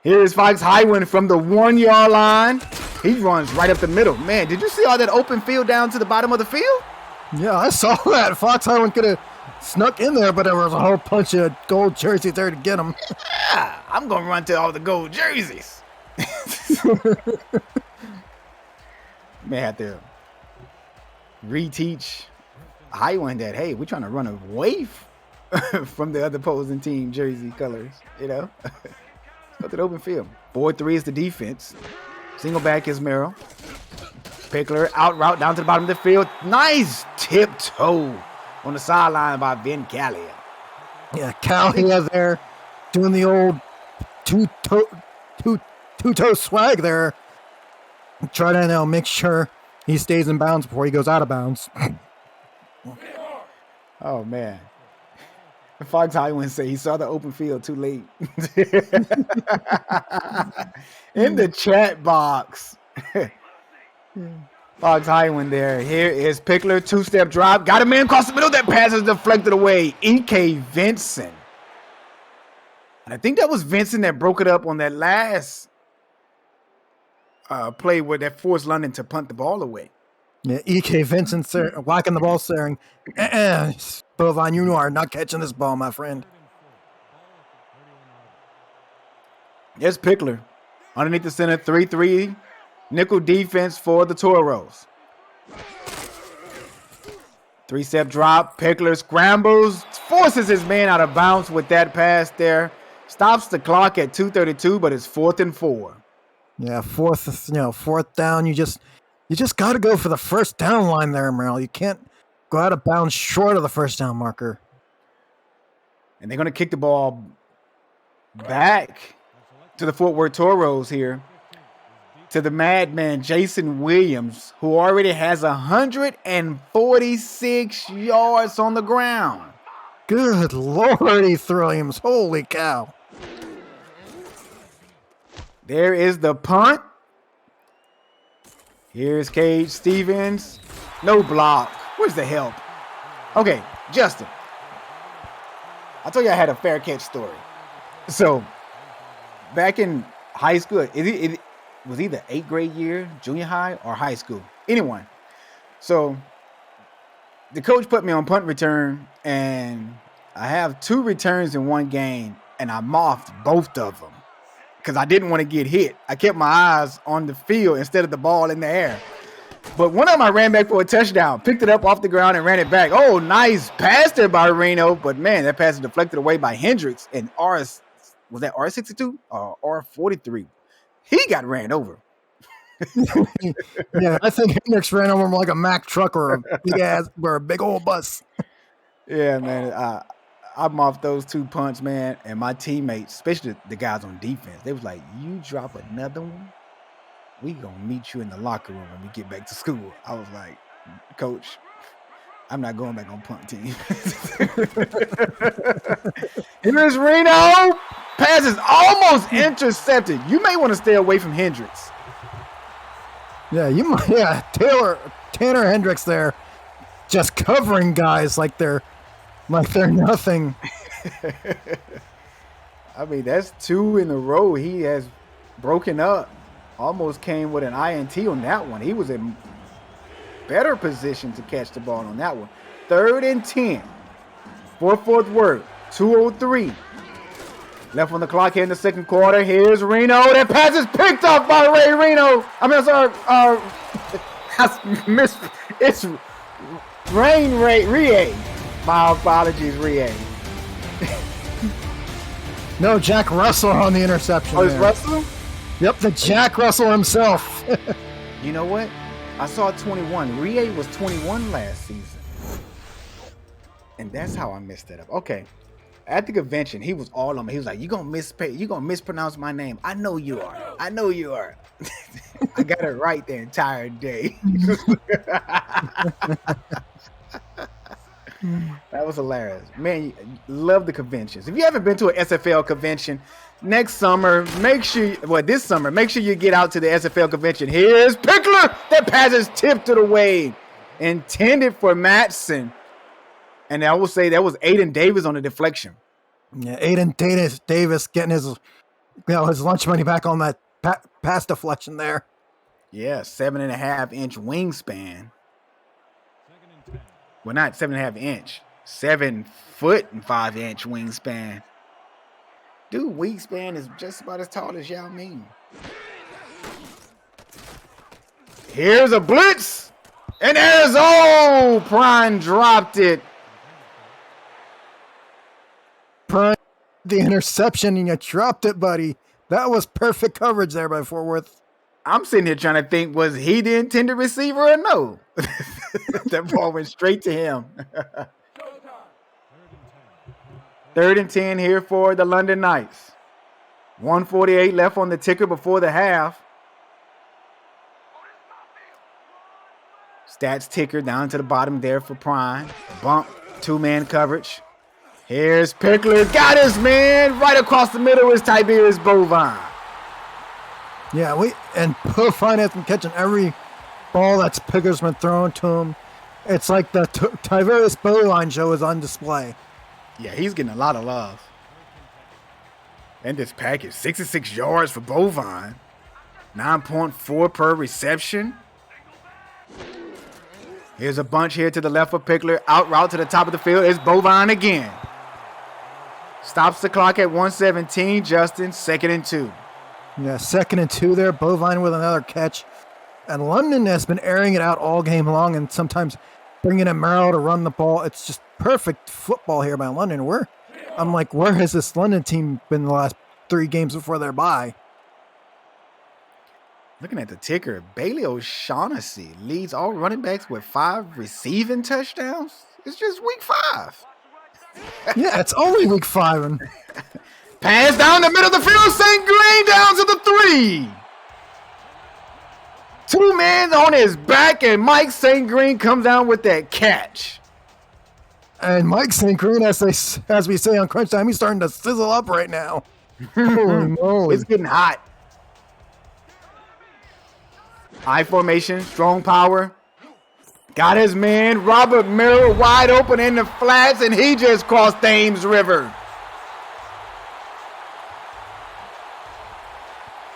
Here's Fox Highwind from the 1 yard line. He runs right up the middle. Man, did you see all that open field down to the bottom of the field? Yeah, I saw that. Fox Highwind could have snuck in there, but there was a whole bunch of gold jerseys there to get him. Yeah, I'm going to run to all the gold jerseys. May have to reteach Highwind that, hey, we're trying to run away from the other opposing team jersey colors, you know? Go to the open field. 4-3 is the defense. Single back is Merrill. Pickler out route down to the bottom of the field. Nice tiptoe on the sideline by Ben Callier. Yeah, Callier there doing the old two-toe swag there. Try to make sure he stays in bounds before he goes out of bounds. Oh, man. Fox Highwind say he saw the open field too late. In the chat box. Fox Highwind there. Here is Pickler, two-step drop. Got a man across the middle. That pass is deflected away. E.K. Vincent. And I think that was Vincent that broke it up on that last play where that forced London to punt the ball away. Yeah, E.K. Vincent whacking the ball, saying, Bovine, you are not catching this ball, my friend. There's Pickler. Underneath the center, 3-3. Nickel defense for the Toros. Three-step drop. Pickler scrambles. Forces his man out of bounds with that pass there. Stops the clock at 2:32, but it's 4th and 4. Yeah, fourth down. You just got to go for the first down line there, Merrill. You can't go out of bounds short of the first down marker. And they're going to kick the ball back to the Fort Worth Toros here, to the madman Jason Williams, who already has 146 yards on the ground. Good Lordy, Williams. Holy cow. There is the punt. Here's Cage Stevens. No block. Where's the help? Okay, Justin. I told you I had a fair catch story. So, back in high school, it was either 8th grade year, junior high, or high school. Anyone. So, the coach put me on punt return, and I have 2 returns in one game, and I mouthed both of them because I didn't want to get hit. I kept my eyes on the field instead of the ball in the air. But one of them I ran back for a touchdown, picked it up off the ground and ran it back. Oh, nice pass there by Reno. But, man, that pass is deflected away by Hendricks. And was that R62 or R43? He got ran over. Yeah, I think Hendricks ran over him like a Mack truck or a big old bus. Yeah, man. I mouthed those 2 punts, man. And my teammates, especially the guys on defense, they was like, you drop another one, we gonna meet you in the locker room when we get back to school. I was like, Coach, I'm not going back on punt team. Here's Reno. Pass is almost intercepted. You may want to stay away from Hendricks. Yeah, Tanner Hendricks there, just covering guys like they're nothing. I mean, that's 2 in a row. He has broken up. Almost came with an INT on that one. He was in better position to catch the ball on that one. 3rd and 10 for Fort Worth. 2:03 left on the clock here in the second quarter. Here's Reno. That pass is picked off by Ray Reno. I mean, sorry. It's Rie. My apologies, Rie. No, Jack Russell on the interception. Oh, it's Russell? Yep, the Jack Russell himself. You know what? I saw 21. Rie was 21 last season. And that's how I messed it up. Okay. At the convention, he was all on me. He was like, you gonna mispronounce my name. I know you are. I got it right the entire day. That was hilarious. Man, love the conventions. If you haven't been to an SFL convention, this summer, make sure you get out to the SFL convention. Here's Pickler. That pass is tipped to the way. Intended for Matson. And I will say that was Aiden Davis on the deflection. Yeah, Aiden Davis getting his lunch money back on that pass deflection there. Yeah, 7.5-inch wingspan. Well, not 7.5 inch, 7 foot and 5-inch wingspan. Dude, wingspan is just about as tall as Yao Ming. Here's a blitz, and there's Prime dropped it. Prime, the interception, and you dropped it, buddy. That was perfect coverage there by Fort Worth. I'm sitting here trying to think, was he the intended receiver or no? That ball went straight to him. 3rd and 10 here for the London Knights. 1:48 left on the ticker before the half. Stats ticker down to the bottom there for Prime. Bump, 2-man coverage. Here's Pickler. Got his man. Right across the middle is Tiberius Bovine. Yeah, Bovine has been catching every ball that's Pickler's been thrown to him. It's like the Tiberius Bovine show is on display. Yeah, he's getting a lot of love. And this package, 66 yards for Bovine. 9.4 per reception. Here's a bunch here to the left of Pickler. Out route to the top of the field. It's Bovine again. Stops the clock at 1:17. Justin, 2nd and 2. Yeah, 2nd and 2 there. Bovine with another catch. And London has been airing it out all game long and sometimes bringing in Merrill to run the ball. It's just perfect football here by London. Where has this London team been the last 3 games before their bye? Looking at the ticker, Bailey O'Shaughnessy leads all running backs with 5 receiving touchdowns. It's just week 5. Yeah, it's only week 5. Pass down the middle of the field. St. Green down to the 3. 2 men on his back, and Mike St. Green comes down with that catch. And Mike St. Green, as we say on Crunch Time, he's starting to sizzle up right now. Holy moly. It's getting hot. I formation, strong power. Got his man, Robert Merrill, wide open in the flats, and he just crossed Thames River.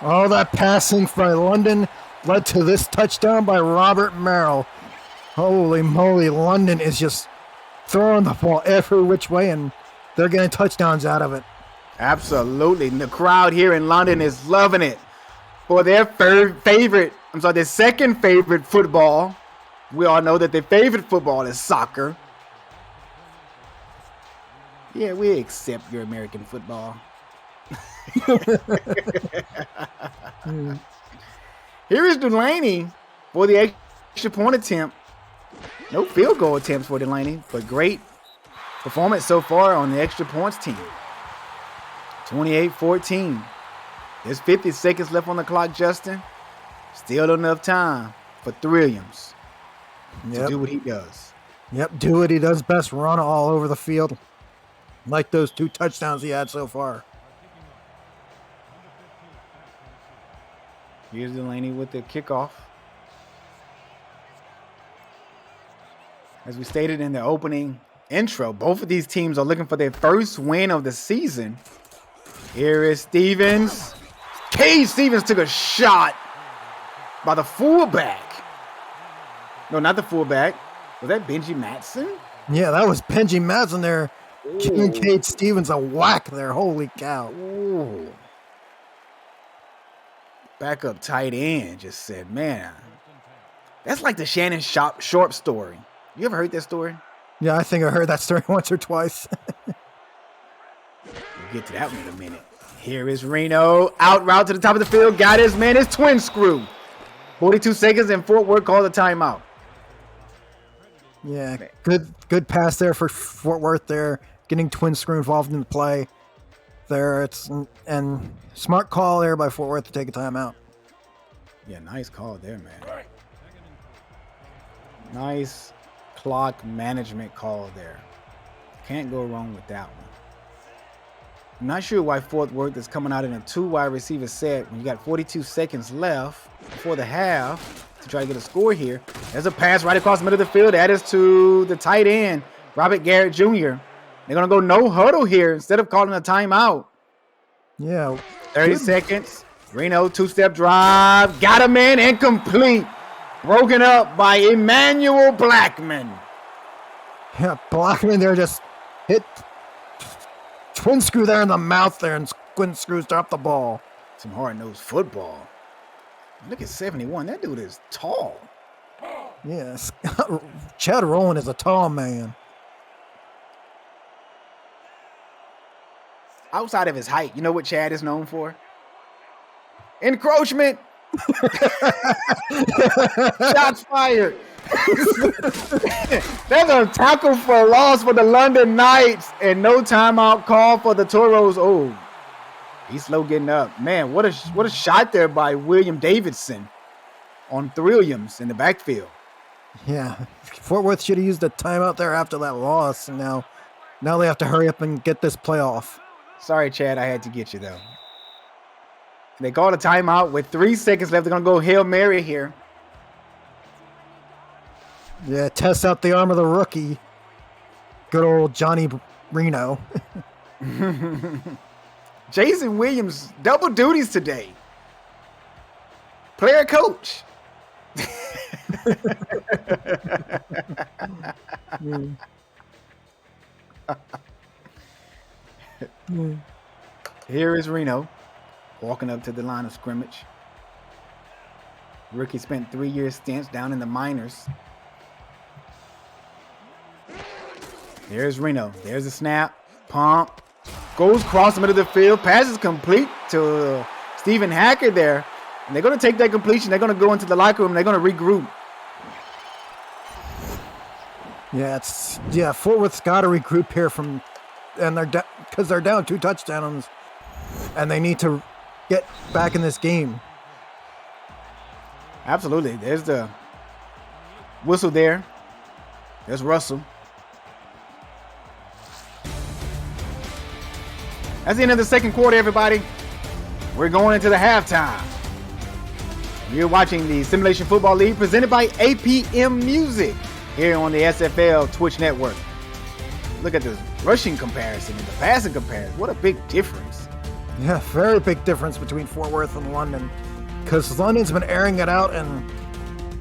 All that passing by London led to this touchdown by Robert Merrill. Holy moly, London is just throwing the ball every which way, and they're getting touchdowns out of it. Absolutely. And the crowd here in London is loving it for their their second favorite football. We all know that their favorite football is soccer. Yeah, we accept your American football. Here is Delaney for the extra point attempt. No field goal attempts for Delaney, but great performance so far on the extra points team. 28-14. There's 50 seconds left on the clock, Justin. Still enough time for Williams to do what he does. Yep, do what he does best, run all over the field. Like those 2 touchdowns he had so far. Here's Delaney with the kickoff. As we stated in the opening intro, both of these teams are looking for their first win of the season. Here is Stevens. Cade Stevens took a shot by the fullback. No, not the fullback. Was that Benji Matson? Yeah, that was Benji Matson there. Giving Cade Stevens a whack there. Holy cow. Ooh. Backup tight end just said, man, that's like the Shannon Sharp story. You ever heard that story? Yeah, I think I heard that story once or twice. We'll get to that one in a minute. Here is Reno. Out route to the top of the field. Got his man. His twin screw. 42 seconds and Fort Worth called a timeout. Yeah, good pass there for Fort Worth there. Getting twin screw involved in the play there. And smart call there by Fort Worth to take a timeout. Yeah, nice call there, man. Nice clock management call there. Can't go wrong with that one. I'm not sure why Fort Worth is coming out in a 2 wide receiver set when you got 42 seconds left before the half to try to get a score here. There's a pass right across the middle of the field. That is to the tight end, Robert Garrett Jr. They're going to go no huddle here instead of calling a timeout. Yeah. 30 seconds. Reno, 2-step drive. Got him in, incomplete. Broken up by Emmanuel Blackman. Yeah, Blackman there just hit twin screw there in the mouth there, and twin screws dropped the ball. Some hard-nosed football. Look at 71. That dude is tall. Yes. Chad Rowland is a tall man. Outside of his height, you know what Chad is known for? Encroachment. Shots fired. There's a tackle for loss for the London Knights and no timeout call for the Toros. Oh, he's slow getting up. Man, what a shot there by William Davidson on Williams in the backfield. Yeah, Fort Worth should have used a timeout there after that loss, and now they have to hurry up and get this playoff. Sorry, Chad, I had to get you though. They called a timeout with 3 seconds left. They're gonna go Hail Mary here. Yeah, test out the arm of the rookie. Good old Johnny Reno. Jason Williams, double duties today. Player coach. Here is Reno walking up to the line of scrimmage. Rookie spent 3-year stints down in the minors. There's Reno. There's a snap. Pump. Goes across the middle of the field. Passes complete to Stephen Hacker there. And they're going to take that completion. They're going to go into the locker room. And they're going to regroup. Yeah, Fort Worth's got to regroup here because they're down 2 touchdowns. And they need to get back in this game. Absolutely. There's the whistle there. There's Russell. That's the end of the second quarter, everybody. We're going into the halftime. You're watching the Simulation Football League presented by APM Music here on the SFL Twitch Network. Look at the rushing comparison and the passing comparison. What a big difference. Yeah, very big difference between Fort Worth and London. Because London's been airing it out and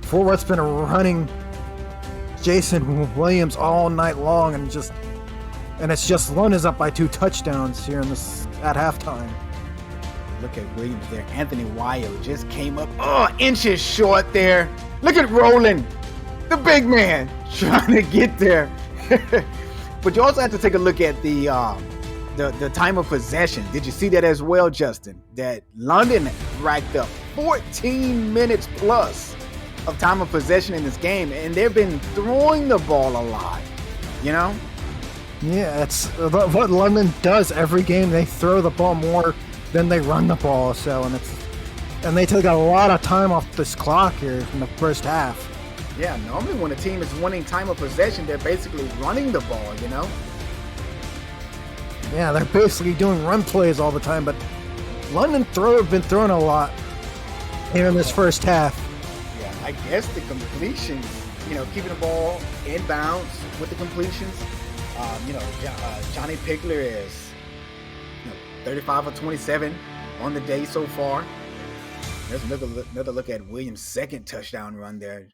Fort Worth's been running Jason Williams all night long, and it's just London's up by 2 touchdowns here at halftime. Look at Williams there. Anthony Wyo just came up. Oh, inches short there. Look at Roland, the big man, trying to get there. But you also have to take a look at the time of possession. Did you see that as well, Justin? That London racked up 14 minutes plus of time of possession in this game, and they've been throwing the ball a lot, you know? Yeah, it's what London does every game. They throw the ball more than they run the ball. And they took a lot of time off this clock here in the first half. Yeah, normally when a team is winning time of possession, they're basically running the ball, you know? Yeah, they're basically doing run plays all the time, but London have been throwing a lot here in this first half. Yeah, I guess the completions, keeping the ball in bounds with the completions. Johnny Pickler is 35 of 27 on the day so far. There's another look at Williams' second touchdown run there.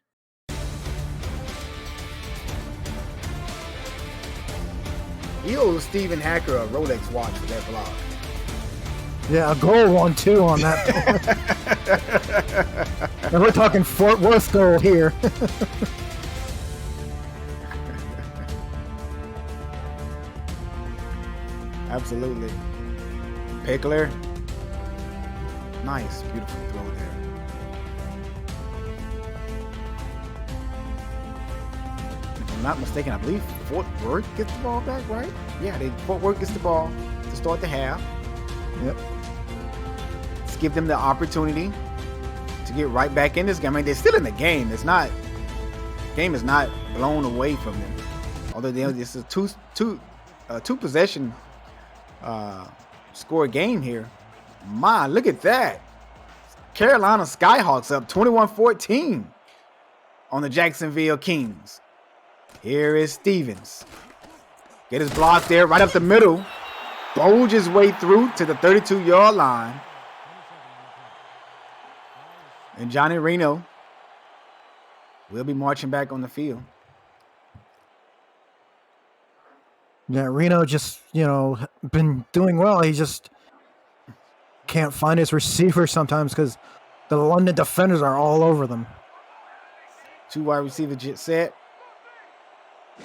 He owes Stephen Hacker a Rolex watch for that block. Yeah, a goal 1-2 on that. And we're talking Fort Worth goal here. Absolutely. Pickler. Nice, beautiful throw there. If I'm not mistaken, I believe Fort Worth gets the ball back, right? Yeah, Fort Worth gets the ball to start the half. Yep. Let's give them the opportunity to get right back in this game. I mean, they're still in the game. Game is not blown away from them. Although this is two possession score game here. My, look at that. Carolina Skyhawks up 21-14 on the Jacksonville Kings. Here is Stevens. Get his block there right up the middle. Bulge his way through to the 32-yard line. And Johnny Reno will be marching back on the field. Yeah, Reno just, been doing well. He just can't find his receiver sometimes because the London defenders are all over them. 2 wide receiver set.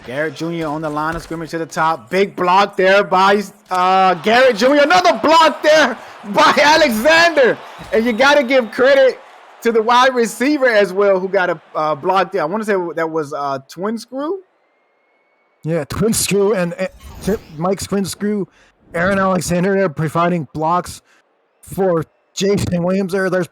Garrett Jr. on the line of scrimmage to the top. Big block there by Garrett Jr. Another block there by Alexander. And you got to give credit to the wide receiver as well who got a block there. I want to say that was Twin Screw. Yeah, Twin Screw and Mike Twin Screw, Aaron Alexander there providing blocks for Jason Williams there. There's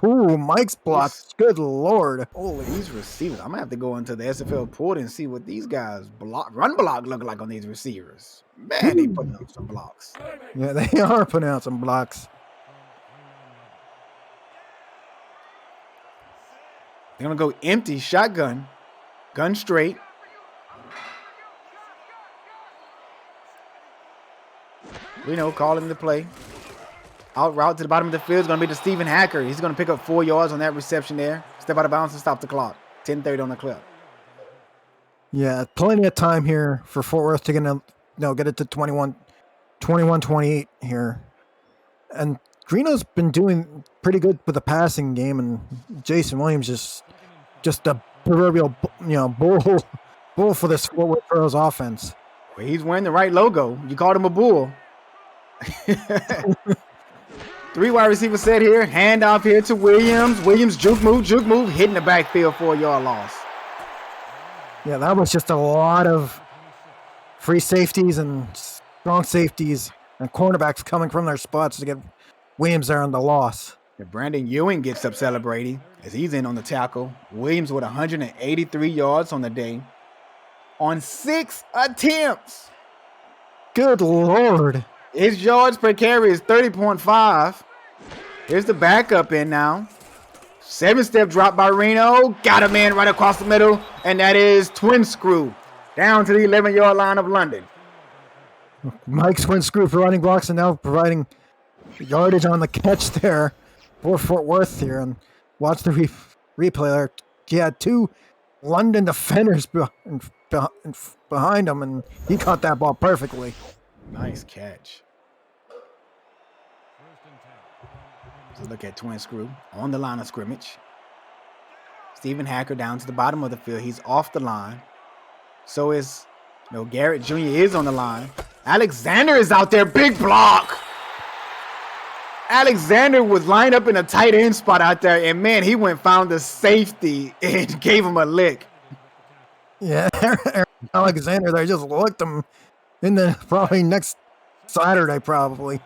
Mike's blocks. Good Lord. Holy, these receivers. I'm going to have to go into the SFL portal and see what these guys run block look like on these receivers. Man, they putting up some blocks. Yeah, they are putting out some blocks. They're going to go empty shotgun. Gun straight. Reno calling the play. Out route to the bottom of the field is going to be to Stephen Hacker. He's going to pick up 4 yards on that reception there. Step out of bounds and stop the clock. 10:30 on the clip. Yeah, plenty of time here for Fort Worth to get it to 21-28 here. And Reno's been doing pretty good with the passing game, and Jason Williams just a proverbial bull for this Fort Worth Girls offense. Well, he's wearing the right logo. You called him a bull. 3 wide receivers set here. Handoff here to Williams. Williams juke move, hitting the backfield for a yard loss. Yeah, that was just a lot of free safeties and strong safeties and cornerbacks coming from their spots to get Williams there on the loss. And Brandon Ewing gets up celebrating as he's in on the tackle. Williams with 183 yards on the day on 6 attempts. Good Lord. His yards per carry is 30.5. Here's the backup in now. 7-step drop by Reno. Got a man right across the middle. And that is Twin Screw down to the 11-yard line of London. Mike's Twin Screw providing blocks and now providing yardage on the catch there for Fort Worth here. And watch the replay there. He had 2 London defenders behind him, and he caught that ball perfectly. Nice catch. So look at Twin Screw on the line of scrimmage. Stephen Hacker down to the bottom of the field. He's off the line. So is Garrett Jr. is on the line. Alexander is out there. Big block. Alexander was lined up in a tight end spot out there, and man, he found the safety and gave him a lick. Yeah, Alexander there just licked him in the probably next Saturday, probably.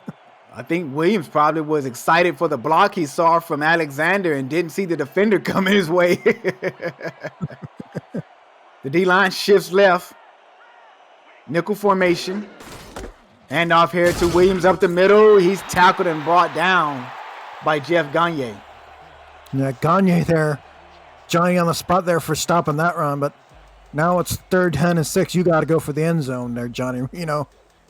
I think Williams probably was excited for the block he saw from Alexander and didn't see the defender coming his way. The D-line shifts left. Nickel formation. Handoff here to Williams up the middle. He's tackled and brought down by Jeff Gagne. Yeah, Gagne there. Johnny on the spot there for stopping that run, but now it's 3rd, 10, and 6. You got to go for the end zone there, Johnny.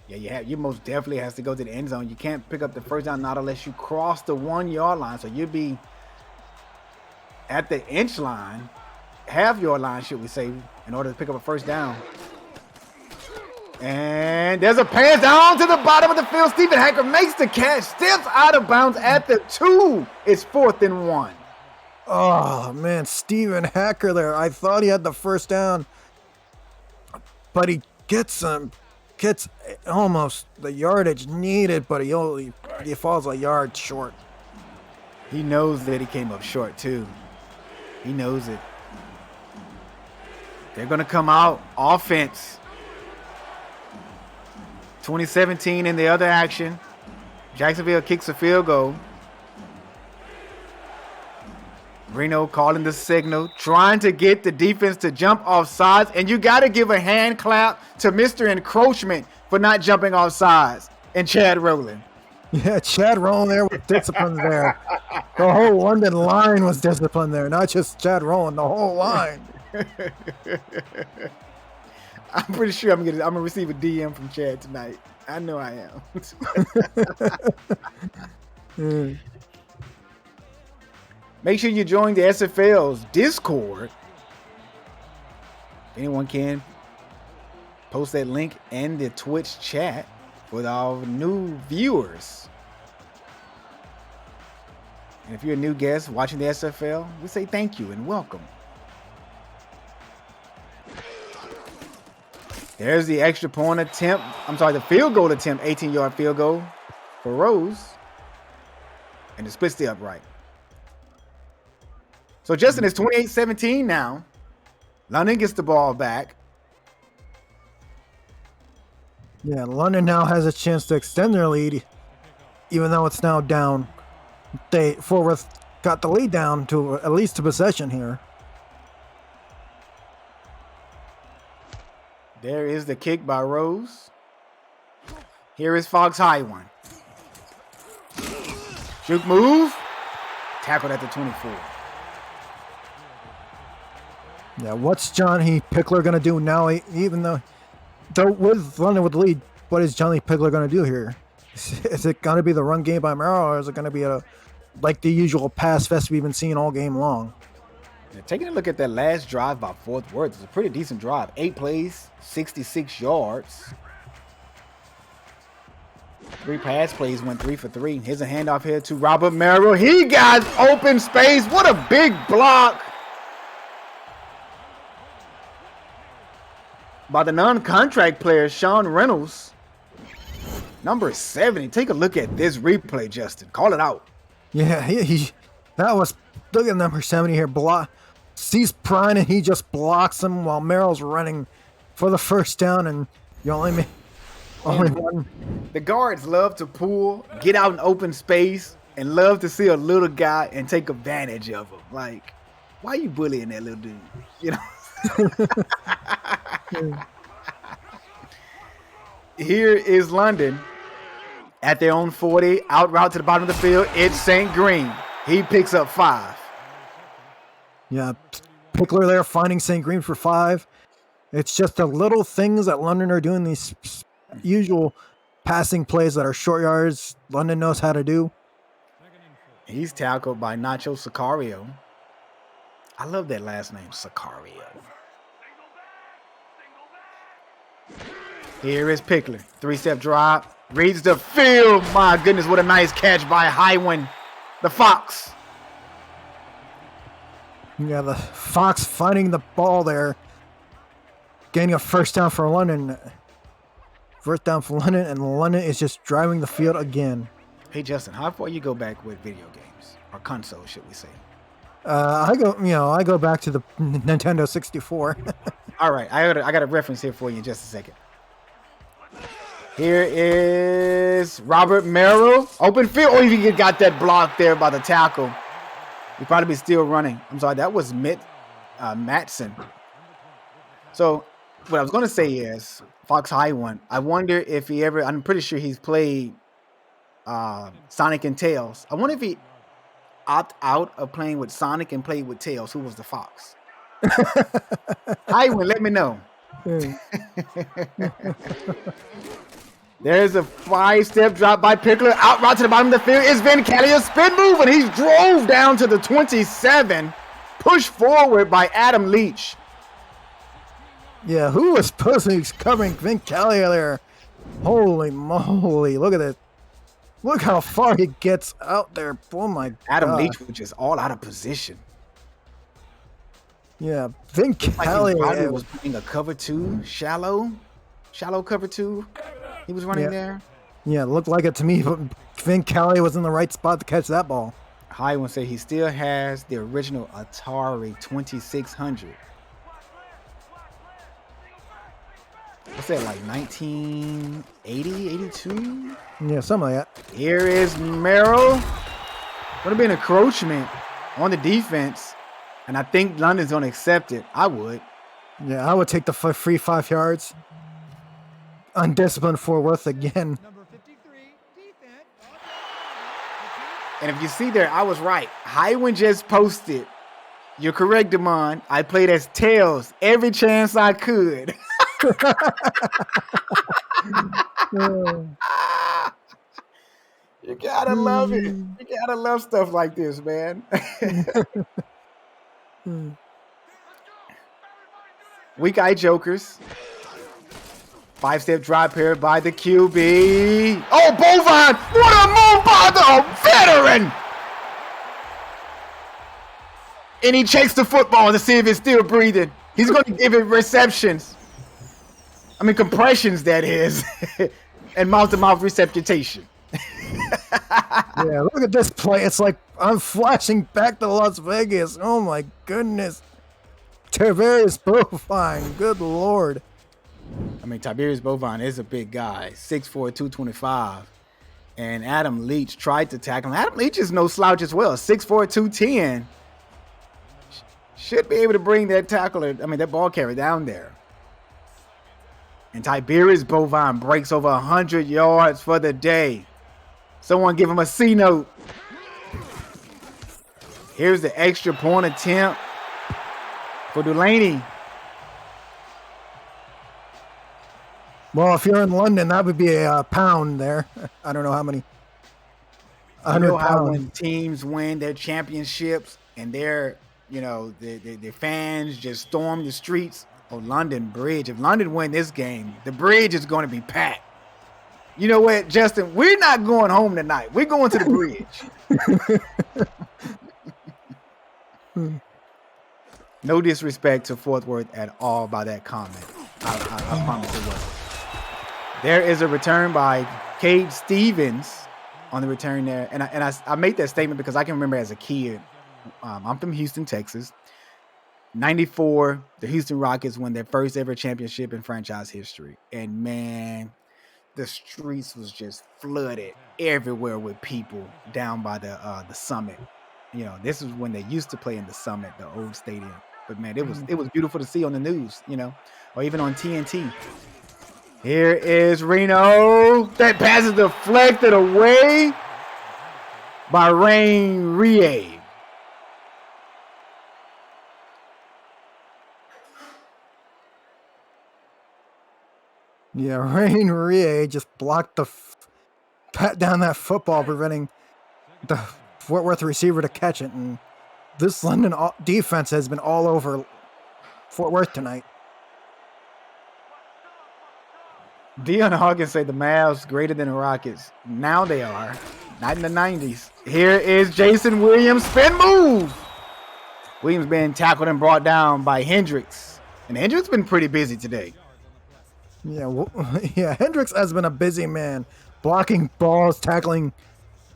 Yeah, you most definitely has to go to the end zone. You can't pick up the first down not unless you cross the 1-yard line. So you'll be at the inch line, half-yard line, should we say, in order to pick up a first down. And there's a pass down to the bottom of the field. Stephen Hacker makes the catch, steps out of bounds at the 2. It's 4th and 1. Oh, man, Stephen Hacker there. I thought he had the first down, but he gets him gets almost the yardage needed, but he falls a yard short. He knows that he came up short too. He knows it. They're going to come out offense. 2017 in the other action. Jacksonville kicks a field goal. Reno calling the signal, trying to get the defense to jump off sides. And you got to give a hand clap to Mr. Encroachment for not jumping off sides. And Chad Rowland. Yeah, Chad Rowland there with discipline there. The whole London line was disciplined there, not just Chad Rowland, the whole line. I'm pretty sure I'm gonna receive a DM from Chad tonight. I know I am. Make sure you join the SFL's Discord. If anyone can, post that link in the Twitch chat for our new viewers. And if you're a new guest watching the SFL, we say thank you and welcome. There's the extra point attempt. The field goal attempt, 18-yard field goal for Rose. And it splits the upright. So Justin, it's 28-17 now. London gets the ball back. Yeah, London now has a chance to extend their lead, even though it's now down. Fort Worth got the lead down to at least a possession here. There is the kick by Rose. Here is Fox High one. Juke move. Tackled at the 24. Yeah, what's Johnny Pickler going to do now? Even though with London with the lead, what is Johnny Pickler going to do here? Is it going to be the run game by Merrill, or is it going to be like the usual pass fest we've been seeing all game long? Yeah, taking a look at that last drive by Fort Worth, it's a pretty decent drive. 8 plays, 66 yards. 3 pass plays, went 3 for 3. Here's a handoff here to Robert Merrill. He got open space. What a big block by the non-contract player, Sean Reynolds. Number 70. Take a look at this replay, Justin. Call it out. Yeah, look at number 70 here. Sees Prine and he just blocks him while Merrill's running for the first down, and you only one. The guards love to pull, get out in open space, and love to see a little guy and take advantage of him. Like, why are you bullying that little dude? You know? Here is London at their own 40, out route to the bottom of the field. It's St. Green. He picks up 5. Yeah, Pickler there finding St. Green for 5. It's just the little things that London are doing, these usual passing plays that are short yards. London knows how to do. He's tackled by Nacho Sicario. I love that last name, Sicario. Here is Pickler. 3-step drop. Reads the field. My goodness, what a nice catch by Highwind, the Fox. Yeah, the Fox finding the ball there. Gaining a first down for London. First down for London, and London is just driving the field again. Hey, Justin, how far you go back with video games? Or consoles, should we say? I go back to the Nintendo 64. All right, I got a reference here for you in just a second. Here is Robert Merrill. Open field. Oh, he got that block there by the tackle. He'd probably be still running. I'm sorry, that was Matson. So what I was going to say is Fox High one. I wonder if he ever, I'm pretty sure he's played Sonic and Tails. I wonder if he opted out of playing with Sonic and played with Tails. Who was the Fox? High one, let me know. There's a 5-step drop by Pickler. Out route to the bottom of the field. It's Vin Callier. Spin move, and he's drove down to the 27. Pushed forward by Adam Leach. Yeah, who was supposed to be covering Vin Callier there? Holy moly. Look at that. Look how far he gets out there. Oh, my God. Adam Leach was just all out of position. Yeah, Vin Callier was playing a cover 2, shallow. Shallow cover 2. He was running there. Yeah, it looked like it to me, but Vin Kelly was in the right spot to catch that ball. Highland said he still has the original Atari 2600. What's that, like 1980, 82? Yeah, something like that. Here is Merrill. Would have been an encroachment on the defense, and I think London's going to accept it. I would. Yeah, I would take the free 5 yards. Undisciplined Fort Worth again. And if you see there, I was right. Highwind just posted. You're correct, Damon. I played as tails every chance I could. You gotta love it. You gotta love stuff like this, man. Weak eye jokers. 5-step drop here by the QB. Oh, Bovine! What a move by the veteran! And he checks the football to see if it's still breathing. He's going to give it receptions. I mean, compressions, that is. And mouth-to-mouth resuscitation. Yeah, look at this play. It's like I'm flashing back to Las Vegas. Oh, my goodness. Tavarius Bovine. Good Lord. I mean, Tiberius Bovine is a big guy, 6'4", 225. And Adam Leach tried to tackle him. Adam Leach is no slouch as well, 6'4", 210. Should be able to bring that tackler, that ball carrier down there. And Tiberius Bovine breaks over 100 yards for the day. Someone give him a C note. Here's the extra point attempt for Delaney. Well, if you're in London, that would be a pound there. I don't know how many. 100 You know how pounds. when teams win their championships and their fans just storm the streets of London Bridge. If London win this game, the bridge is going to be packed. You know what, Justin? We're not going home tonight. We're going to the bridge. No disrespect to Fort Worth at all by that comment. I promise it wasn't. There is a return by Cade Stevens on the return there. And I made that statement because I can remember as a kid, I'm from Houston, Texas. 94, the Houston Rockets won their first ever championship in franchise history. And man, the streets was just flooded everywhere with people down by the Summit. You know, this is when they used to play in the Summit, the old stadium. But man, it was beautiful to see on the news, or even on TNT. Here is Reno. That pass is deflected away by Rain Rie. Yeah, Rain Rie just blocked the pat down that football, preventing the Fort Worth receiver to catch it. And this London defense has been all over Fort Worth tonight. Dion Hawkins say the Mavs greater than the Rockets. Now they are. Not in the 90s. Here is Jason Williams. Spin move. Williams being tackled and brought down by Hendricks. And Hendricks been pretty busy today. Yeah, Hendricks has been a busy man. Blocking balls, tackling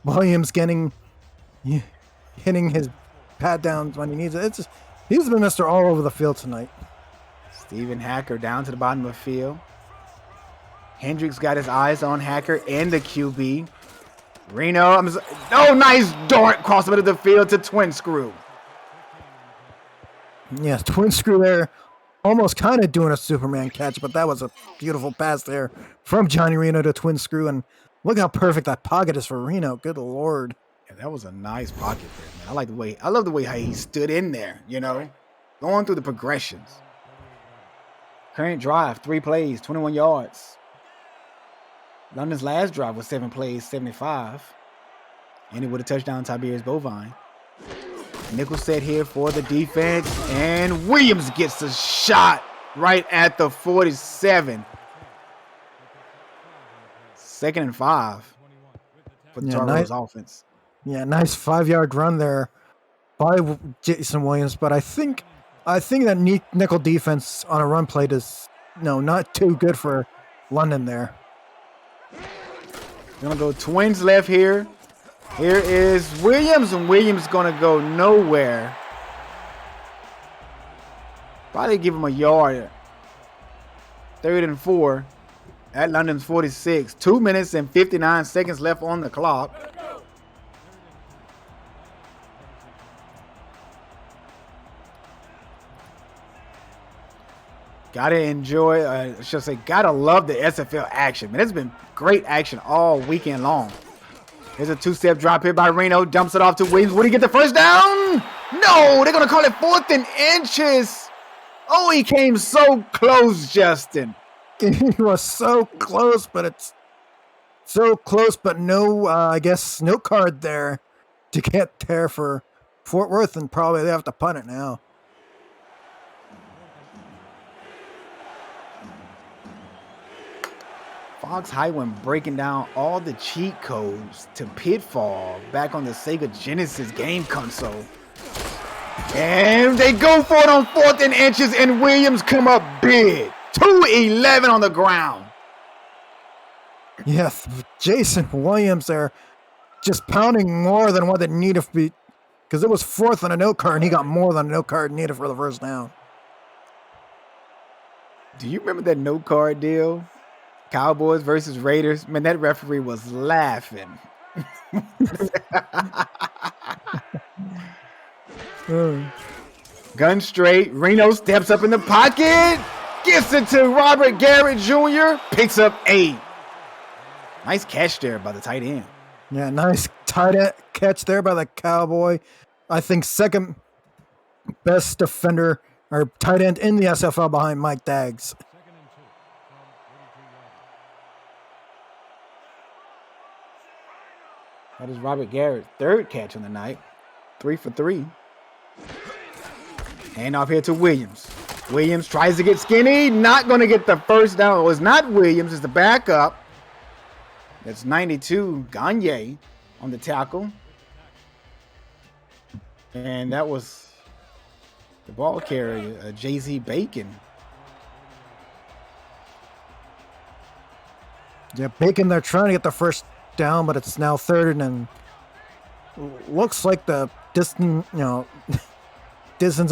Williams, hitting his pat downs when he needs it. He's been Mr. All Over the Field tonight. Stephen Hacker down to the bottom of the field. Hendricks got his eyes on Hacker and the QB. Reno, nice dart across the middle of the field to Twin Screw. Yes, Twin Screw there, almost kind of doing a Superman catch, but that was a beautiful pass there from Johnny Reno to Twin Screw, and look how perfect that pocket is for Reno. Good Lord. Yeah, that was a nice pocket there, man. I love the way how he stood in there, going through the progressions. Current drive, 3 plays, 21 yards. London's last drive was 7 plays, 75. And it would have touched down Tiberius Bovine. Nickel set here for the defense. And Williams gets a shot right at the 47. 2nd and 5 for the Chargers offense. Yeah, nice 5-yard run there by Jason Williams. But I think that nickel defense on a run play is not too good for London there. Gonna go twins left here. Here is Williams, and Williams gonna go nowhere. Probably give him a yard. 3rd and 4 at London's 46. 2 minutes and 59 seconds left on the clock. Gotta enjoy, I should say, gotta love the SFL action. Man, it's been great action all weekend long. There's a 2-step drop here by Reno. Dumps it off to Williams. Would he get the first down? No, they're gonna call it 4th and inches. Oh, he came so close, Justin. He was so close, but no, I guess, no card there to get there for Fort Worth, and probably they have to punt it now. Fox Highwind breaking down all the cheat codes to Pitfall back on the Sega Genesis game console. And they go for it on 4th and inches, and Williams come up big. 2-11 on the ground. Yes, Jason Williams there just pounding more than what it needed to be, because it was 4th on a no card, and he got more than a no card needed for the first down. Do you remember that no card deal? Cowboys versus Raiders. Man, that referee was laughing. Gun straight. Reno steps up in the pocket. Gets it to Robert Garrett Jr. Picks up 8. Nice catch there by the tight end. Yeah, nice tight end catch there by the Cowboy. I think second best defender or tight end in the SFL behind Mike Daggs. That is Robert Garrett's 3rd catch on the night. 3 for 3. Hand off here to Williams. Williams tries to get skinny. Not going to get the first down. It was not Williams. It's the backup. That's 92, Gagne on the tackle. And that was the ball carrier, Jay-Z Bacon. Yeah, Bacon, they're trying to get the first down, but it's now 3rd and looks like the distance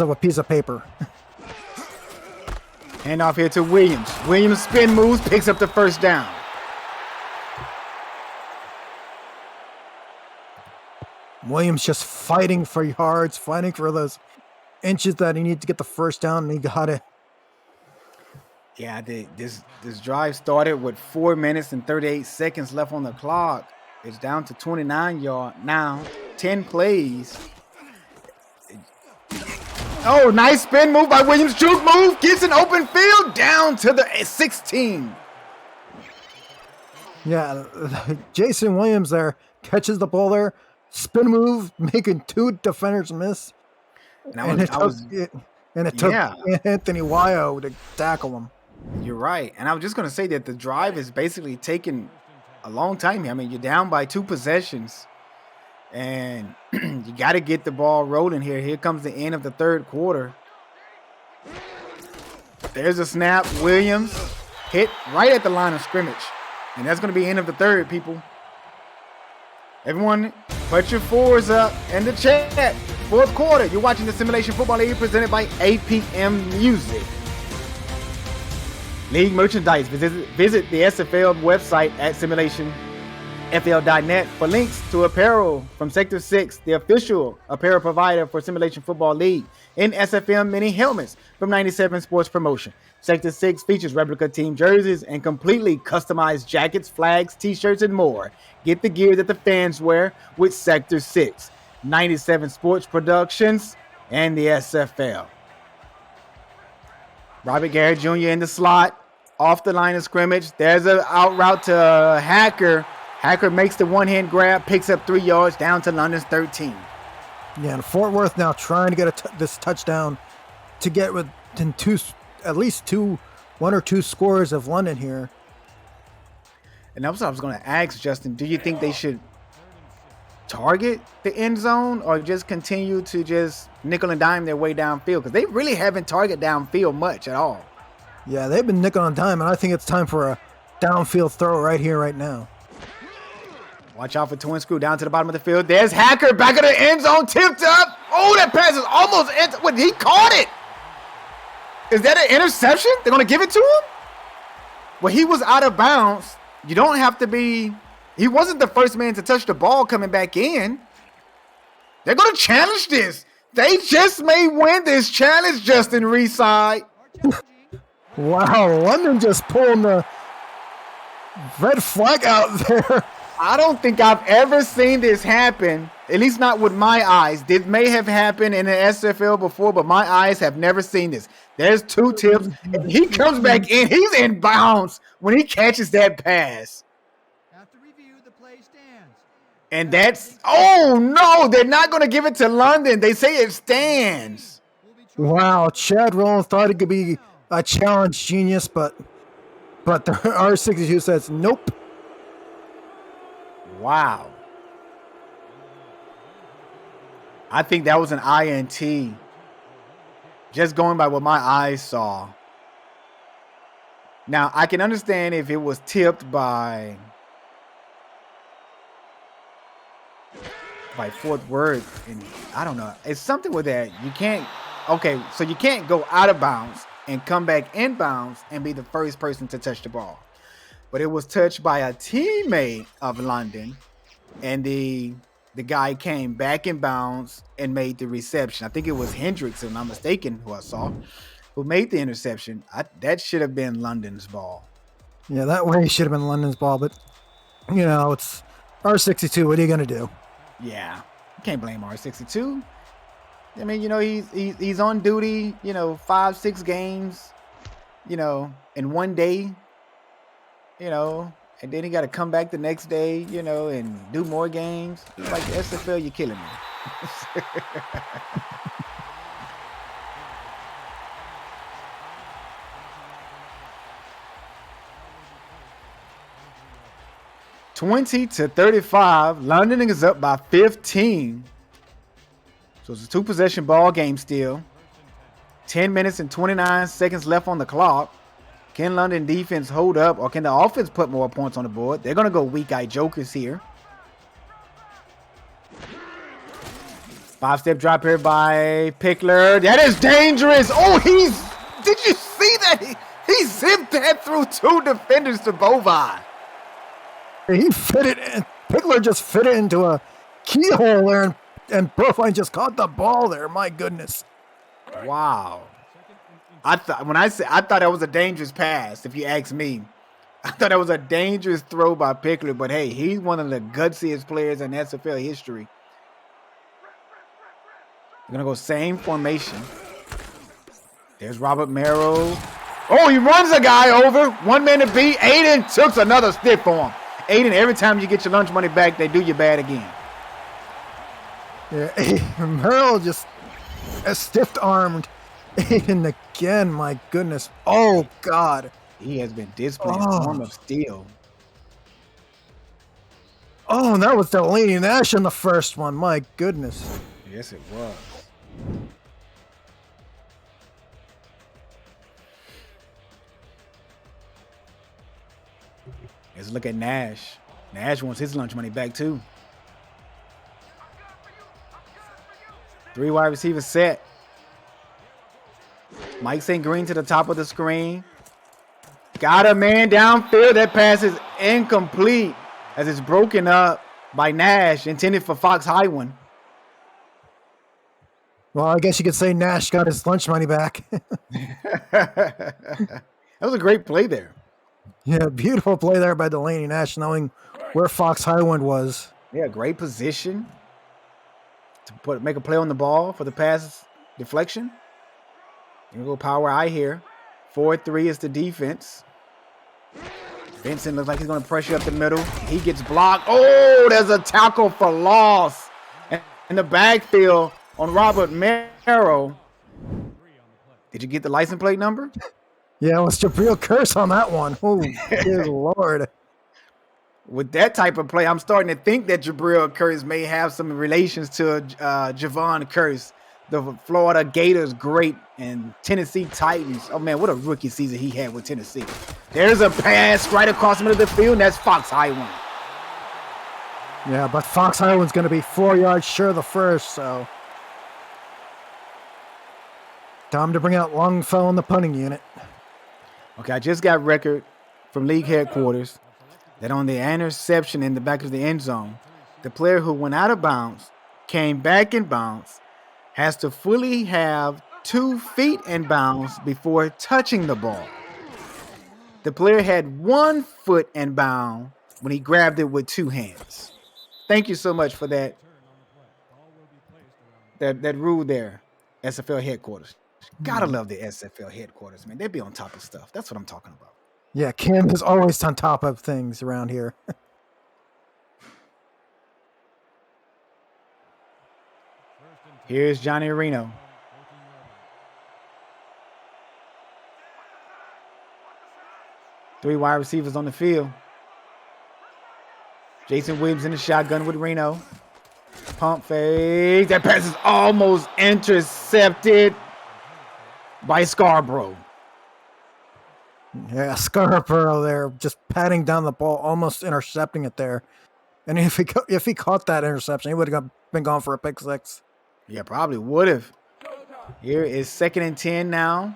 of a piece of paper. Hand off here to Williams. Williams spin moves, picks up the first down. Williams just fighting for yards, fighting for those inches that he needs to get the first down, and he got it. Yeah, this drive started with 4 minutes and 38 seconds left on the clock. It's down to 29 yards now. 10 plays. Oh, nice spin move by Williams. Juke move. Gets an open field down to the 16. Yeah, Jason Williams there catches the ball there. Spin move, making 2 defenders miss. And it took Anthony Wyo to tackle him. You're right. And I was just going to say that the drive is basically taking a long time here. I mean, you're down by 2 possessions. And you got to get the ball rolling here. Here comes the end of the 3rd quarter. There's a snap. Williams hit right at the line of scrimmage. And that's going to be end of the 3rd, people. Everyone, put your 4s up in the chat. 4th quarter. You're watching the Simulation Football League presented by APM Music. League merchandise. Visit the SFL website at simulationfl.net for links to apparel from Sector 6, the official apparel provider for Simulation Football League, and SFL mini helmets from 97 Sports Promotion. Sector 6 features replica team jerseys and completely customized jackets, flags, t-shirts, and more. Get the gear that the fans wear with Sector 6, 97 Sports Productions, and the SFL. Robert Garrett Jr. in the slot, off the line of scrimmage. There's an out route to Hacker. Hacker makes the one-hand grab, picks up 3 yards down to London's 13. Yeah, and Fort Worth now trying to get this touchdown to get within at least 1 or 2 scores of London here. And that's what I was going to ask, Justin. Do you think they should target the end zone or just continue to just nickel and dime their way downfield? Because they really haven't targeted downfield much at all. Yeah, they've been nickel and dime, and I think it's time for downfield throw right here, right now. Watch out for Twin Screw down to the bottom of the field. There's Hacker back of the end zone, tipped up. Oh, that pass is almost in. He caught it. Is that an interception? They're going to give it to him? Well, he was out of bounds. You don't have to be. He wasn't the first man to touch the ball coming back in. They're going to challenge this. They just may win this challenge, Justin Reeside. Wow, London just pulling the red flag out there. I don't think I've ever seen this happen, at least not with my eyes. This may have happened in the SFL before, but my eyes have never seen this. There's 2 tips, and he comes back in. He's in bounds when he catches that pass. After review, the play stands. And that's, oh no, they're not going to give it to London. They say it stands. Wow, Chad Rollins thought it could be a challenge genius, but the R62 says nope. Wow. I think that was an INT. Just going by what my eyes saw. Now, I can understand if it was tipped by Fort Worth. And I don't know. It's something with that. You can't. Okay, so you can't go out of bounds and come back in bounds and be the first person to touch the ball. But it was touched by a teammate of London, and the guy came back in bounds and made the reception. I think it was Hendricks, if I'm not mistaken, who I saw, who made the interception. That should have been London's ball. Yeah, that way should have been London's ball, but you know, it's R62. What are you gonna do? Yeah, you can't blame R62. I mean, you know, he's on duty, you know, 5-6 games, you know, in one day. You know, and then he got to come back the next day, you know, and do more games. He's like, the SFL, you're killing me. (20-35). London is up by 15. So it's a 2-possession ball game still. 10 minutes and 29 seconds left on the clock. Can London defense hold up, or can the offense put more points on the board? They're going to go weak-eye jokers here. 5-step drop here by Pickler. That is dangerous. Oh, did you see that? He zipped that through 2 defenders to Bovine. He fit it in. Pickler just fit it into a keyhole there, and Bovine just caught the ball there. My goodness. Wow. I thought that was a dangerous pass, if you ask me. I thought that was a dangerous throw by Pickler, but hey, he's one of the gutsiest players in SFL history. We're going to go same formation. There's Robert Merrill. Oh, he runs a guy over. 1 man to beat. Aiden took another stiff for him. Aiden, every time you get your lunch money back, they do you bad again. Yeah, Merrill just stiff-armed Aiden again. My goodness. Oh, God. He has been displaying a form of steel. Oh, and that was Delaney Nash in the first one. My goodness. Yes, it was. Let's look at Nash. Nash wants his lunch money back, too. 3 wide receivers set. Mike St. Green to the top of the screen. Got a man downfield. That pass is incomplete as it's broken up by Nash, intended for Fox Highland. Well, I guess you could say Nash got his lunch money back. That was a great play there. Yeah, beautiful play there by Delaney Nash, knowing where Fox Highland was. Yeah, great position to make a play on the ball for the pass deflection. Here we go, power I here. 4-3 is the defense. Vincent looks like he's going to pressure up the middle. He gets blocked. Oh, there's a tackle for loss in the backfield on Robert Merrill. Did you get the license plate number? Yeah, it was Jabril Curse on that one. Oh, good Lord. With that type of play, I'm starting to think that Jabril Curse may have some relations to Javon Curse, the Florida Gators great and Tennessee Titans. Oh, man, what a rookie season he had with Tennessee. There's a pass right across the middle of the field, and that's Fox Highland. Yeah, but Fox Highland's going to be 4 yards short of the first, so. Time to bring out Longfellow in the punting unit. Okay, I just got record from league headquarters that on the interception in the back of the end zone, the player who went out of bounds, came back in bounds, has to fully have 2 feet in bounds before touching the ball. The player had 1 foot in bounds when he grabbed it with 2 hands. Thank you so much for that rule there, SFL headquarters. Gotta love the SFL headquarters, man. They be on top of stuff. That's what I'm talking about. Yeah, Kim is always on top of things around here. Here's Johnny Reno. Three wide receivers on the field. Jason Williams in the shotgun with Reno. Pump fake. That pass is almost intercepted by Scarborough. Yeah, Scarborough there just patting down the ball, almost intercepting it there. And if he caught that interception, he would have been gone for a pick six. Yeah, probably would have. Here is 2nd and 10 now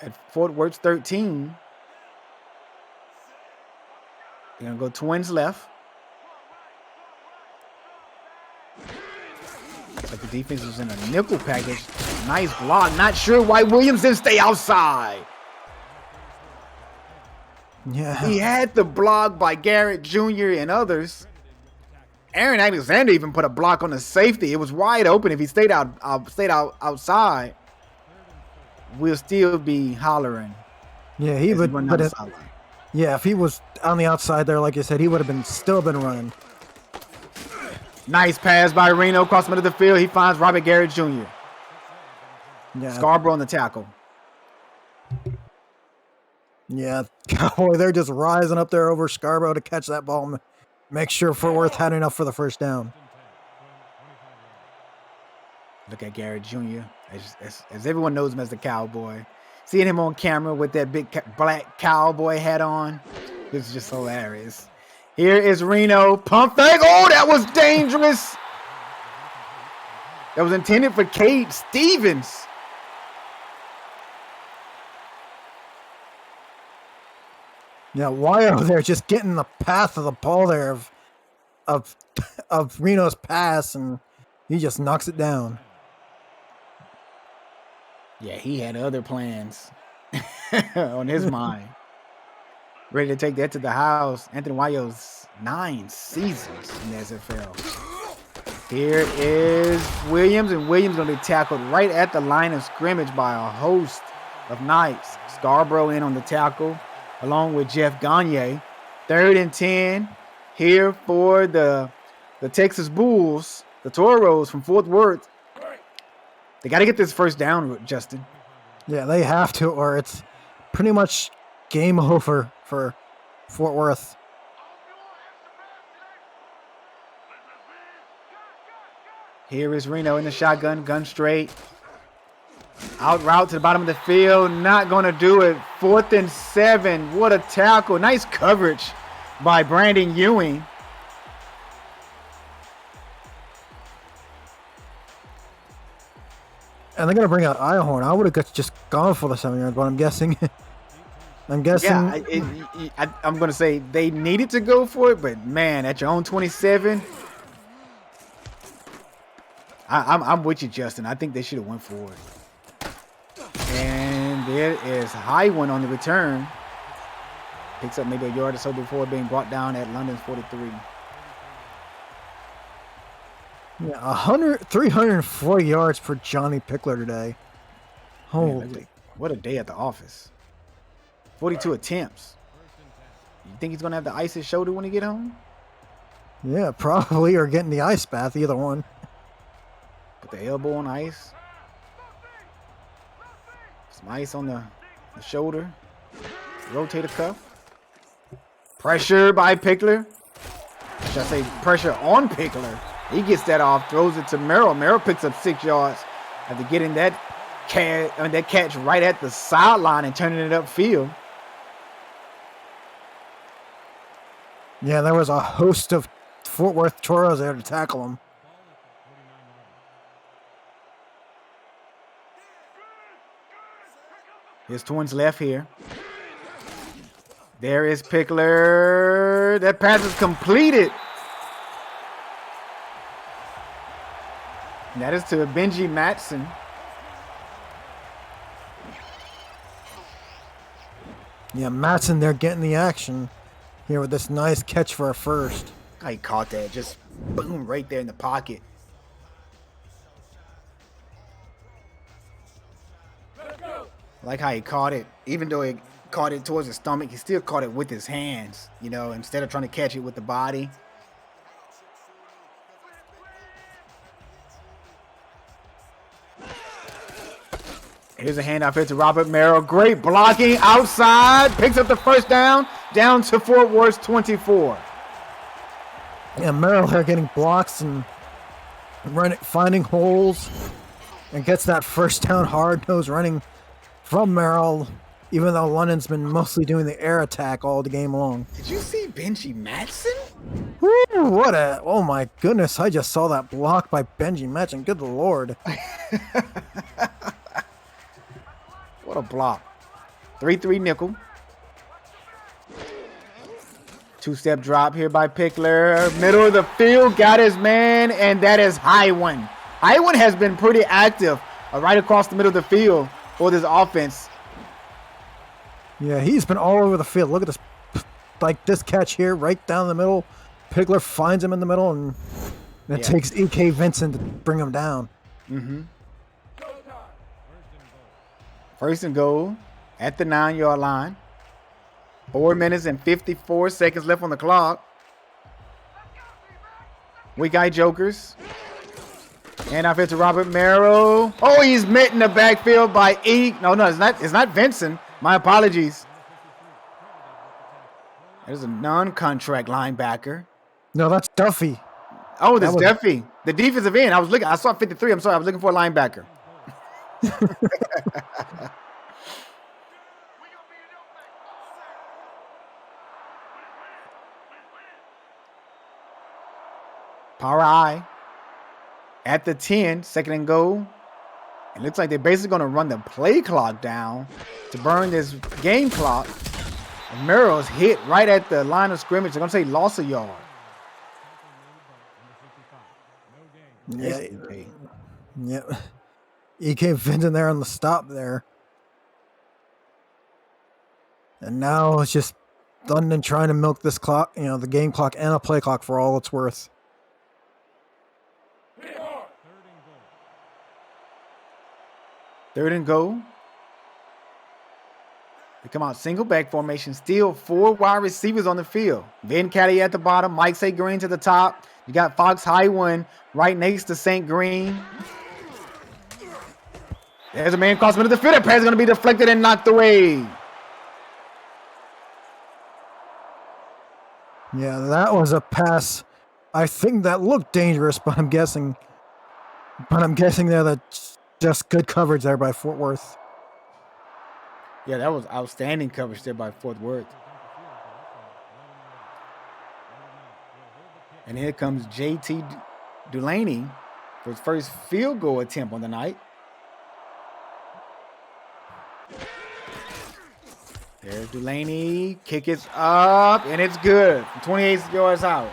at Fort Worth's 13. They're going to go Twins left. Looks like the defense is in a nickel package. Nice block. Not sure why Williams didn't stay outside. Yeah. He had the block by Garrett Jr. and others. Aaron Alexander even put a block on the safety. It was wide open. If he stayed outside, we'll still be hollering. Yeah, he would. But yeah, if he was on the outside there, like you said, he would have still been running. Nice pass by Reno across the middle of the field. He finds Robert Garrett Jr. Yeah. Scarborough on the tackle. Yeah, Cowboy, they're just rising up there over Scarborough to catch that ball and make sure Fort Worth had enough for the first down. Look at Garrett Jr. As everyone knows him as the Cowboy. Seeing him on camera with that big black cowboy hat on, this is just hilarious. Here is Reno. Pump fake. Oh, that was dangerous. That was intended for Cade Stevens. Yeah, Wyo there just getting the path of the ball there of Reno's pass, and he just knocks it down. Yeah, he had other plans on his mind. Ready to take that to the house. Anthony Wyo's 9 seasons in the SFL. Here is Williams, and Williams going to be tackled right at the line of scrimmage by a host of Knights. Scarborough in on the tackle, along with Jeff Gagne. 3rd and 10 here for the Texas Bulls, the Toros from Fort Worth. They got to get this first down, Justin. Yeah, they have to, or it's pretty much game over for Fort Worth. Here is Reno in the shotgun, gun straight. Out route to the bottom of the field, not going to do it. 4th and 7. What a tackle. Nice coverage by Brandon Ewing. And they're going to bring out Ihorn. I would have just gone for the 7-yard, but I'm guessing. I'm going to say they needed to go for it, but man, at your own 27, I'm with you, Justin. I think they should have went for it. And there is Highland on the return. Picks up maybe a yard or so before being brought down at London's 43. Yeah, 340 yards for Johnny Pickler today. Holy. Man, what a day at the office. 42 attempts. You think he's going to have to ice his shoulder when he get home? Yeah, probably, or getting the ice bath, either one. Put the elbow on ice. Some ice on the shoulder. Rotator cuff. Pressure by Pickler. Should I say pressure on Pickler? He gets that off, throws it to Merrill. Merrill picks up 6 yards after getting that that catch right at the sideline and turning it upfield. Yeah, there was a host of Fort Worth Toros there to tackle him. His twins left here. There is Pickler. That pass is completed. And that is to Benji Matson. Yeah, Matson there getting the action here with this nice catch for a first. He caught that. Just boom, right there in the pocket. I like how he caught it. Even though he caught it towards the stomach, he still caught it with his hands, you know, instead of trying to catch it with the body. Here's a handoff here to Robert Merrill. Great blocking outside. Picks up the first down to Fort Worth 24. Yeah, Merrill here getting blocks and finding holes and gets that first down hard nose running from Merrill, even though London's been mostly doing the air attack all the game long. Did you see Benji Matson? Woo, oh my goodness, I just saw that block by Benji Matson. Good Lord. What a block. 3-3 nickel. Two-step drop here by Pickler. Middle of the field, got his man, and that is Highwan. Highwan has been pretty active right across the middle of the field for this offense. Yeah, he's been all over the field. Look at this, like this catch here, right down the middle. Pickler finds him in the middle, and it takes E.K. Vincent to bring him down. Mm-hmm. First and goal at the 9-yard line. 4 minutes and 54 seconds left on the clock. We got Jokers. And off it to Robert Merrill. Oh, he's met in the backfield by E. No, it's not. It's not Vincent. My apologies. There's a non-contract linebacker. No, that's Duffy. Oh, that's Duffy. The defensive end. I saw 53. I'm sorry. I was looking for a linebacker. Power I at the 10, second and goal. It looks like they're basically going to run the play clock down to burn this game clock. And Merrill's hit right at the line of scrimmage. They're going to say loss a yard. Yeah. Yep. E.K. Vincent there on the stop there. And now it's just London trying to milk this clock, the game clock and a play clock for all it's worth. Third and goal. They come out single back formation. Still 4 wide receivers on the field. Ben Caddy at the bottom. Mike St. Green to the top. You got Fox Highwan right next to St. Green. There's a man cross middle of the field. That pass is going to be deflected and knocked away. Yeah, that was a pass. I think that looked dangerous, but I'm guessing there that's just good coverage there by Fort Worth. Yeah, that was outstanding coverage there by Fort Worth. And here comes J.T. Dulaney for his first field goal attempt on the night. There's Dulaney. Kick is up, and it's good. 28 yards out.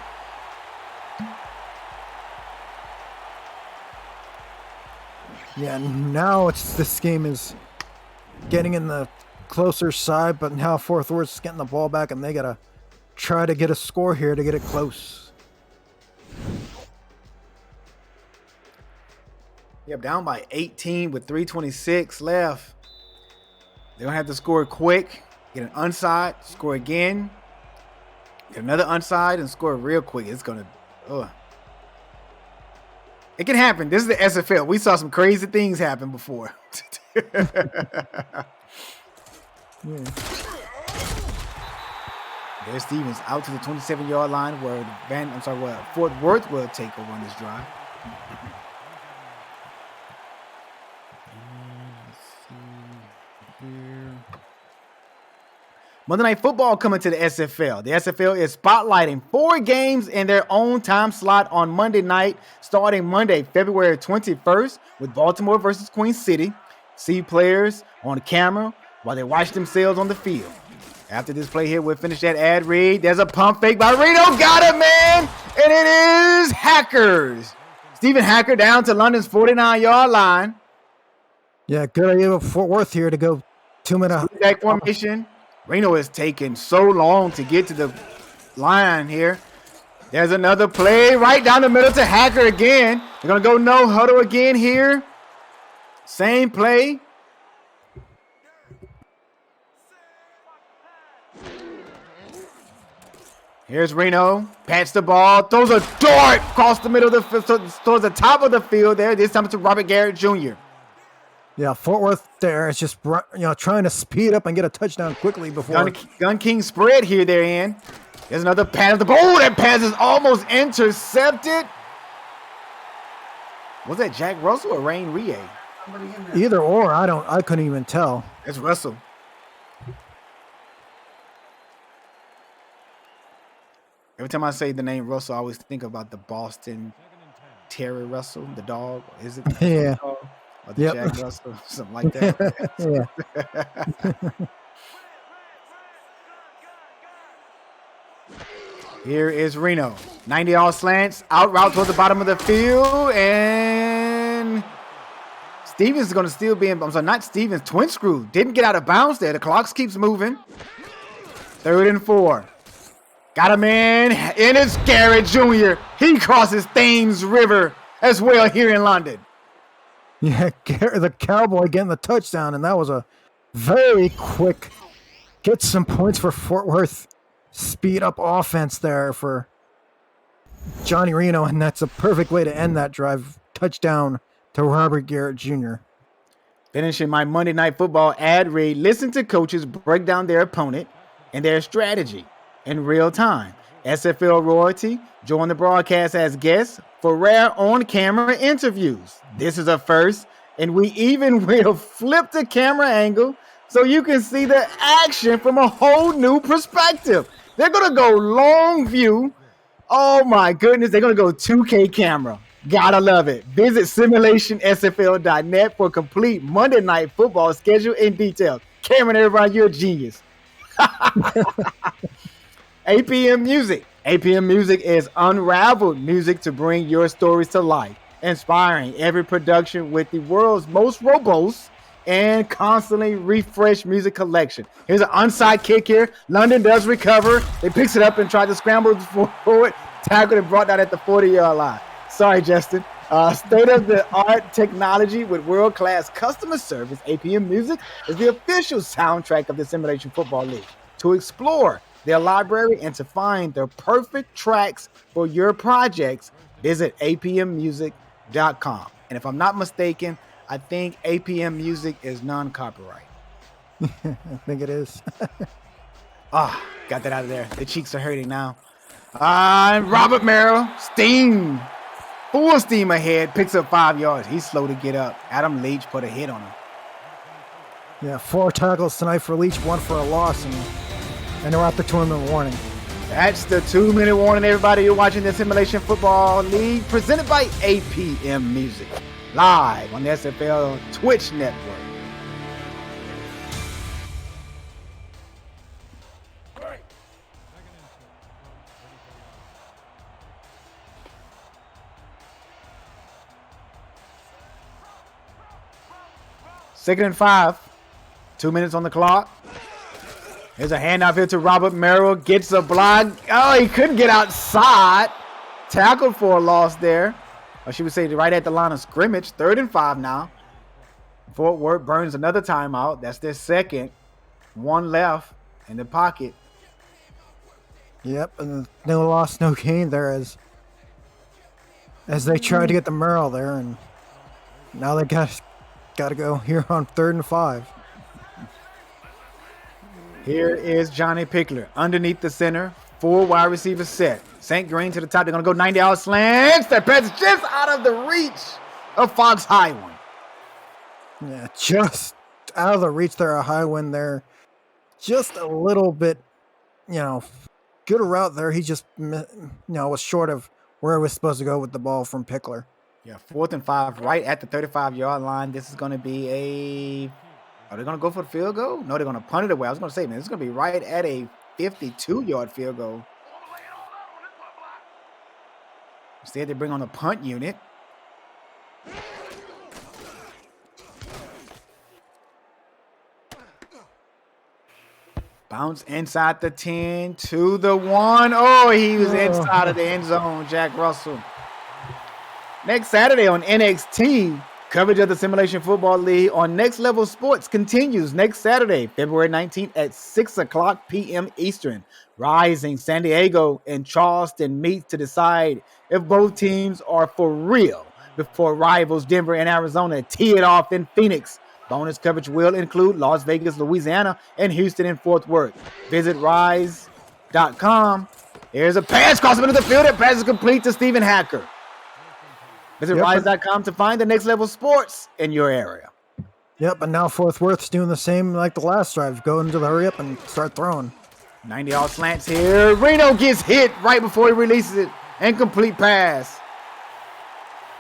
Yeah, now this game is getting in the closer side, but now Fort Worth is getting the ball back, and they got to try to get a score here to get it close. Yep, down by 18 with 3:26 left. They're going to have to score quick, get an onside, score again, get another onside, and score real quick. It's going to... It can happen. This is the SFL. We saw some crazy things happen before. Yeah. There's Stevens out to the 27-yard line where Fort Worth will take over on this drive. Monday Night Football coming to the SFL. The SFL is spotlighting 4 games in their own time slot on Monday night, starting Monday, February 21st, with Baltimore versus Queen City. See players on camera while they watch themselves on the field. After this play here, we'll finish that ad read. There's a pump fake by Reno. Got it, man! And it is Hackers. Stephen Hacker down to London's 49-yard line. Yeah, good idea of Fort Worth here to go 2-minute back formation. Reno is taking so long to get to the line here. There's another play right down the middle to Hacker again. They're going to go no huddle again here. Same play. Here's Reno. Pats the ball. Throws a dart across the middle of the field. Towards the top of the field there. This time to Robert Garrett Jr. Yeah, Fort Worth there is just trying to speed up and get a touchdown quickly before. Gun King spread here they're in. There's another pass at the ball. Oh, that pass is almost intercepted. Was that Jack Russell or Rain Rie? Either or, I couldn't even tell. It's Russell. Every time I say the name Russell, I always think about the Boston Terry Russell, the dog. Is it? Yeah. Or the Jack Russell, something like that. Yeah. Here is Reno. 90-yard slants, out route toward the bottom of the field, and Stevens is going to still be in. I'm sorry, not Stevens. Twin screw didn't get out of bounds there. The clock keeps moving. 3rd and 4. Got a man, and it's Garrett Jr. He crosses Thames River as well here in London. Yeah, the Cowboy getting the touchdown, and that was a very quick get some points for Fort Worth. Speed up offense there for Johnny Reno, and that's a perfect way to end that drive. Touchdown to Robert Garrett Jr. Finishing my Monday Night Football ad read, listen to coaches break down their opponent and their strategy in real time. SFL royalty join the broadcast as guests for rare on-camera interviews. This is a first, and we even will flip the camera angle so you can see the action from a whole new perspective. They're going to go long view. Oh my goodness, they're going to go 2K camera. Gotta love it. Visit simulationsfl.net for complete Monday Night Football schedule in detail. Cameron, everybody, you're a genius. APM Music. APM Music is unraveled music to bring your stories to life, inspiring every production with the world's most robust and constantly refreshed music collection. Here's an onside kick here. London does recover. They picks it up and tries to scramble forward. Tackled and brought down at the 40-yard line. Sorry, Justin. State-of-the-art technology with world-class customer service. APM Music is the official soundtrack of the Simulation Football League. To explore their library and to find the perfect tracks for your projects, visit apmmusic.com. And if I'm not mistaken, I think APM Music is non-copyright. I think it is. Got that out of there. The cheeks are hurting now. Robert Merrill, steam. Full steam ahead, picks up 5 yards. He's slow to get up. Adam Leach put a hit on him. Yeah, 4 tackles tonight for Leach, 1 for a loss, and they're out the 2-minute warning. That's the 2-minute warning, everybody. You're watching the Simulation Football League presented by APM Music, live on the SFL Twitch network. Second and 5. 2 minutes on the clock. Here's a handoff here to Robert Merrill. Gets a block. Oh, he couldn't get outside. Tackled for a loss there. Or should we say right at the line of scrimmage. 3rd and 5 now. Fort Worth burns another timeout. That's their second. 1 left in the pocket. Yep, and no loss, no gain there as they tried to get the Merrill there, and now they got to go here on 3rd and 5. Here is Johnny Pickler underneath the center. 4 wide receivers set. St. Green to the top. They're going to go 90-yard slants. That pass is just out of the reach of Fox Highwind. Yeah, just out of the reach there, a Highwind there. just a little bit, good route there. He just, was short of where he was supposed to go with the ball from Pickler. Yeah, 4th and 5, right at the 35-yard line. This is going to be a. Are they going to go for the field goal? No, they're going to punt it away. I was going to say, man, this is going to be right at a 52-yard field goal. Instead, they bring on the punt unit. Bounce inside the 10 to the 1. Oh, he was inside of the end zone, Jack Russell. Next Saturday on NXT, coverage of the Simulation Football League on Next Level Sports continues next Saturday, February 19th at 6 o'clock p.m. Eastern. Rising San Diego and Charleston meet to decide if both teams are for real before rivals Denver and Arizona tee it off in Phoenix. Bonus coverage will include Las Vegas, Louisiana, and Houston and Fort Worth. Visit rise.com. Here's a pass across the middle of the field. That pass is complete to Stephen Hacker. Visit rise.com to find the Next Level Sports in your area. Yep, and now Fort Worth's doing the same like the last drive. Go into the hurry up and start throwing. 90-yard slants here. Reno gets hit right before he releases it. Incomplete pass.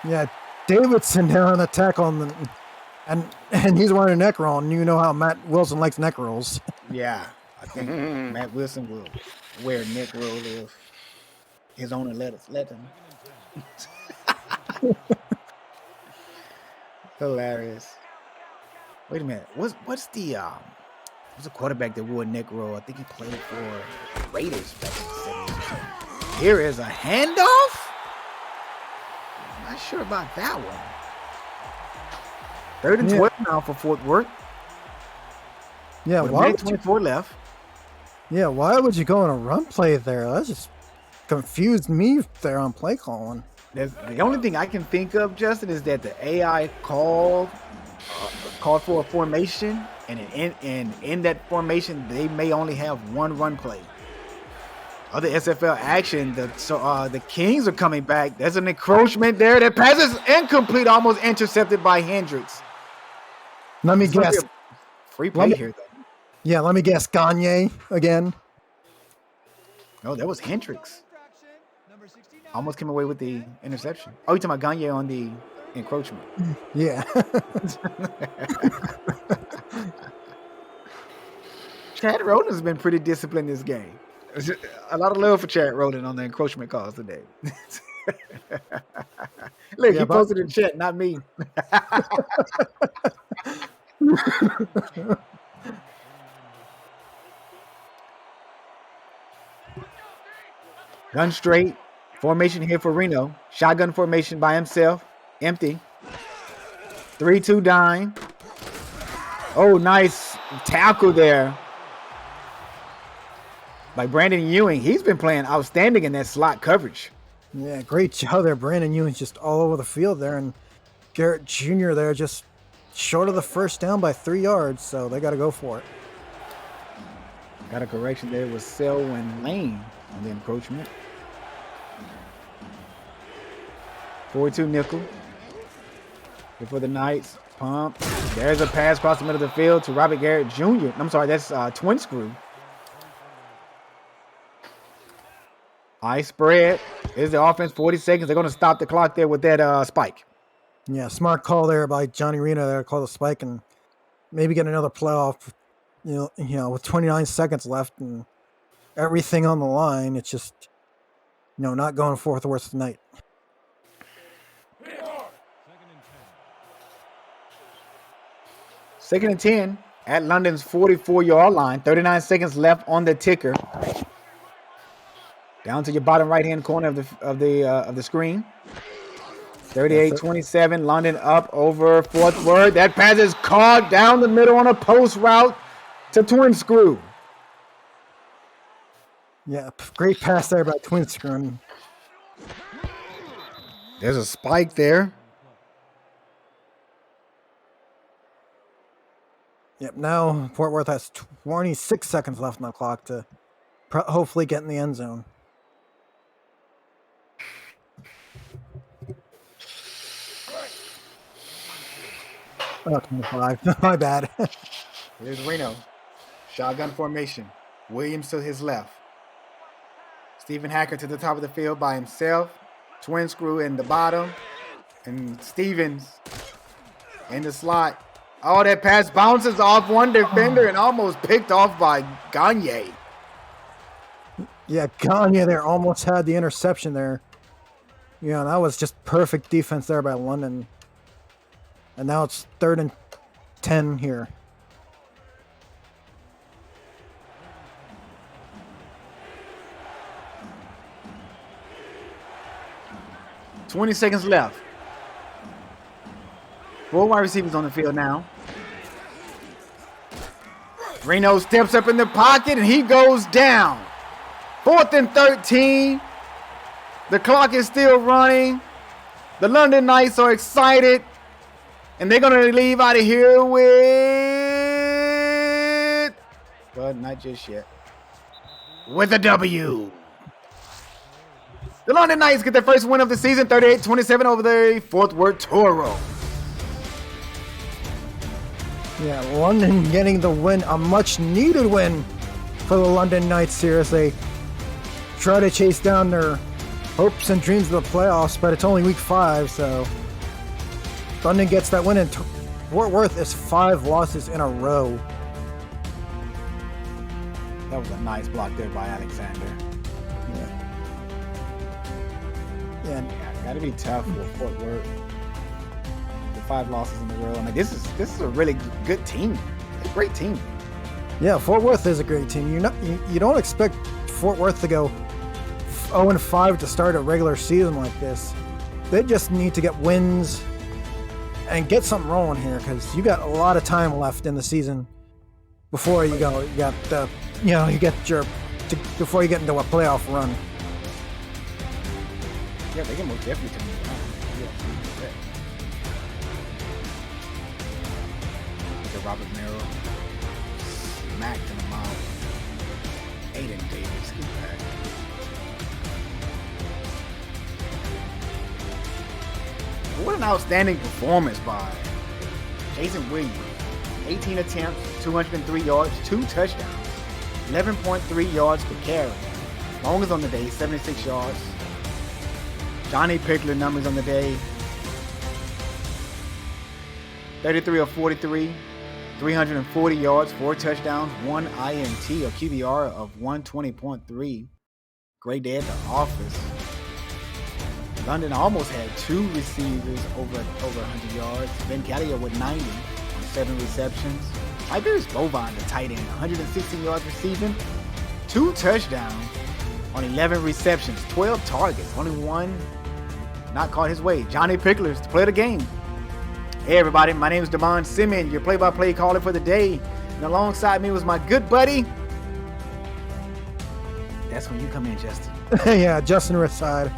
Yeah, Davidson there on the tackle on the... And he's wearing a neck roll, and you know how Matt Wilson likes neck rolls. Yeah, I think Matt Wilson will wear a neck roll if his owner let him. Hilarious. Wait a minute. What's the quarterback that wore a neck roll? I think he played for Raiders back in the 70s. Here is a handoff. I'm not sure about that one. 3rd and 12 now for Fort Worth. Yeah, why would 24 left. Yeah, why would you go on a run play there? That just confused me there on play calling. The only thing I can think of, Justin, is that the AI called for a formation, and in that formation, they may only have one run play. Other SFL action, the Kings are coming back. There's an encroachment there. That pass is incomplete, almost intercepted by Hendricks. Let me guess. Free play here, though. Yeah, let me guess. Gagne again. No, that was Hendricks. Almost came away with the interception. Oh, you're talking about Gagne on the encroachment. Yeah. Chad Roden has been pretty disciplined this game. A lot of love for Chad Roden on the encroachment calls today. Look, he posted in chat, not me. Gun straight. Formation here for Reno. Shotgun formation by himself. Empty. 3-2 dime. Oh, nice tackle there by Brandon Ewing. He's been playing outstanding in that slot coverage. Yeah, great job there. Brandon Ewing's just all over the field there, and Garrett Jr. there just short of the first down by 3 yards, so they got to go for it. Got a correction there with Selwyn Lane on the encroachment. 4-2 nickel. Here for the Knights. Pump. There's a pass across the middle of the field to Robert Garrett Jr. I'm sorry, that's Twin Screw. I spread. Here's the offense, 40 seconds. They're going to stop the clock there with that spike. Yeah, smart call there by Johnny Reno there. Call the spike and maybe get another playoff, with 29 seconds left and everything on the line. It's just, not going forth the worst tonight. Second and 10 at London's 44-yard line. 39 seconds left on the ticker. Down to your bottom right-hand corner of the screen. 38-27. London up over Fort Worth. That pass is caught down the middle on a post route to Twin Screw. Yeah, great pass there by Twin Screw. There's a spike there. Yep, now Fort Worth has 26 seconds left on the clock to hopefully get in the end zone. Oh, 25. My bad. Here's Reno. Shotgun formation. Williams to his left. Stephen Hacker to the top of the field by himself. Twin screw in the bottom. And Stevens in the slot. Oh, that pass bounces off one defender and almost picked off by Gagne. Yeah, Gagne there almost had the interception there. Yeah, that was just perfect defense there by London. And now it's 3rd and 10 here. $20 seconds left. 4 wide receivers on the field now. Reno steps up in the pocket and he goes down. 4th and 13. The clock is still running. The London Knights are excited. And they're going to leave out of here with... But not just yet. With a W. The London Knights get their first win of the season, 38-27 over the Fort Worth Toro. Yeah, London getting the win, a much needed win for the London Knights here as they try to chase down their hopes and dreams of the playoffs, but it's only week 5, so London gets that win, and Fort Worth is 5 losses in a row. That was a nice block there by Alexander. Yeah, gotta be tough for Fort Worth. The 5 losses in a row. I mean, this is a really good team. It's a great team. yeah, Fort Worth is a great team. You don't expect Fort Worth to go 0-5 to start a regular season like this. They just need to get wins and get something rolling here because you got a lot of time left in the season before you go. You got before you get into a playoff run. Yeah, they can most definitely turn it around. Look at Robert Merrill. Smacked in the mouth. Aiden Davis, get back. What an outstanding performance by Jason Williams. 18 attempts, 203 yards, 2 touchdowns, 11.3 yards per carry. Longest on the day, 76 yards. Johnny Pickler numbers on the day. 33 of 43, 340 yards, 4 touchdowns, 1 INT, a QBR of 120.3. Great day at the office. London almost had 2 receivers over 100 yards. Ben Callier with 90 on 7 receptions. Iberius Bovine, the tight end, 116 yards receiving, 2 touchdowns on 11 receptions, 12 targets, only 1 not caught his way. Johnny Pickler's to play the game. Hey everybody, my name is Devon Simmons, your play-by-play caller for the day. And alongside me was my good buddy. That's when you come in, Justin. Yeah, Justin Risside.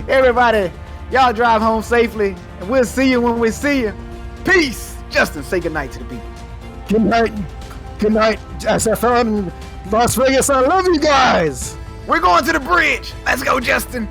Everybody, y'all drive home safely, and we'll see you when we see you. Peace. Justin, say goodnight to the people. Good night. Good night, SFL and Las Vegas. I love you guys. We're going to the bridge. Let's go, Justin.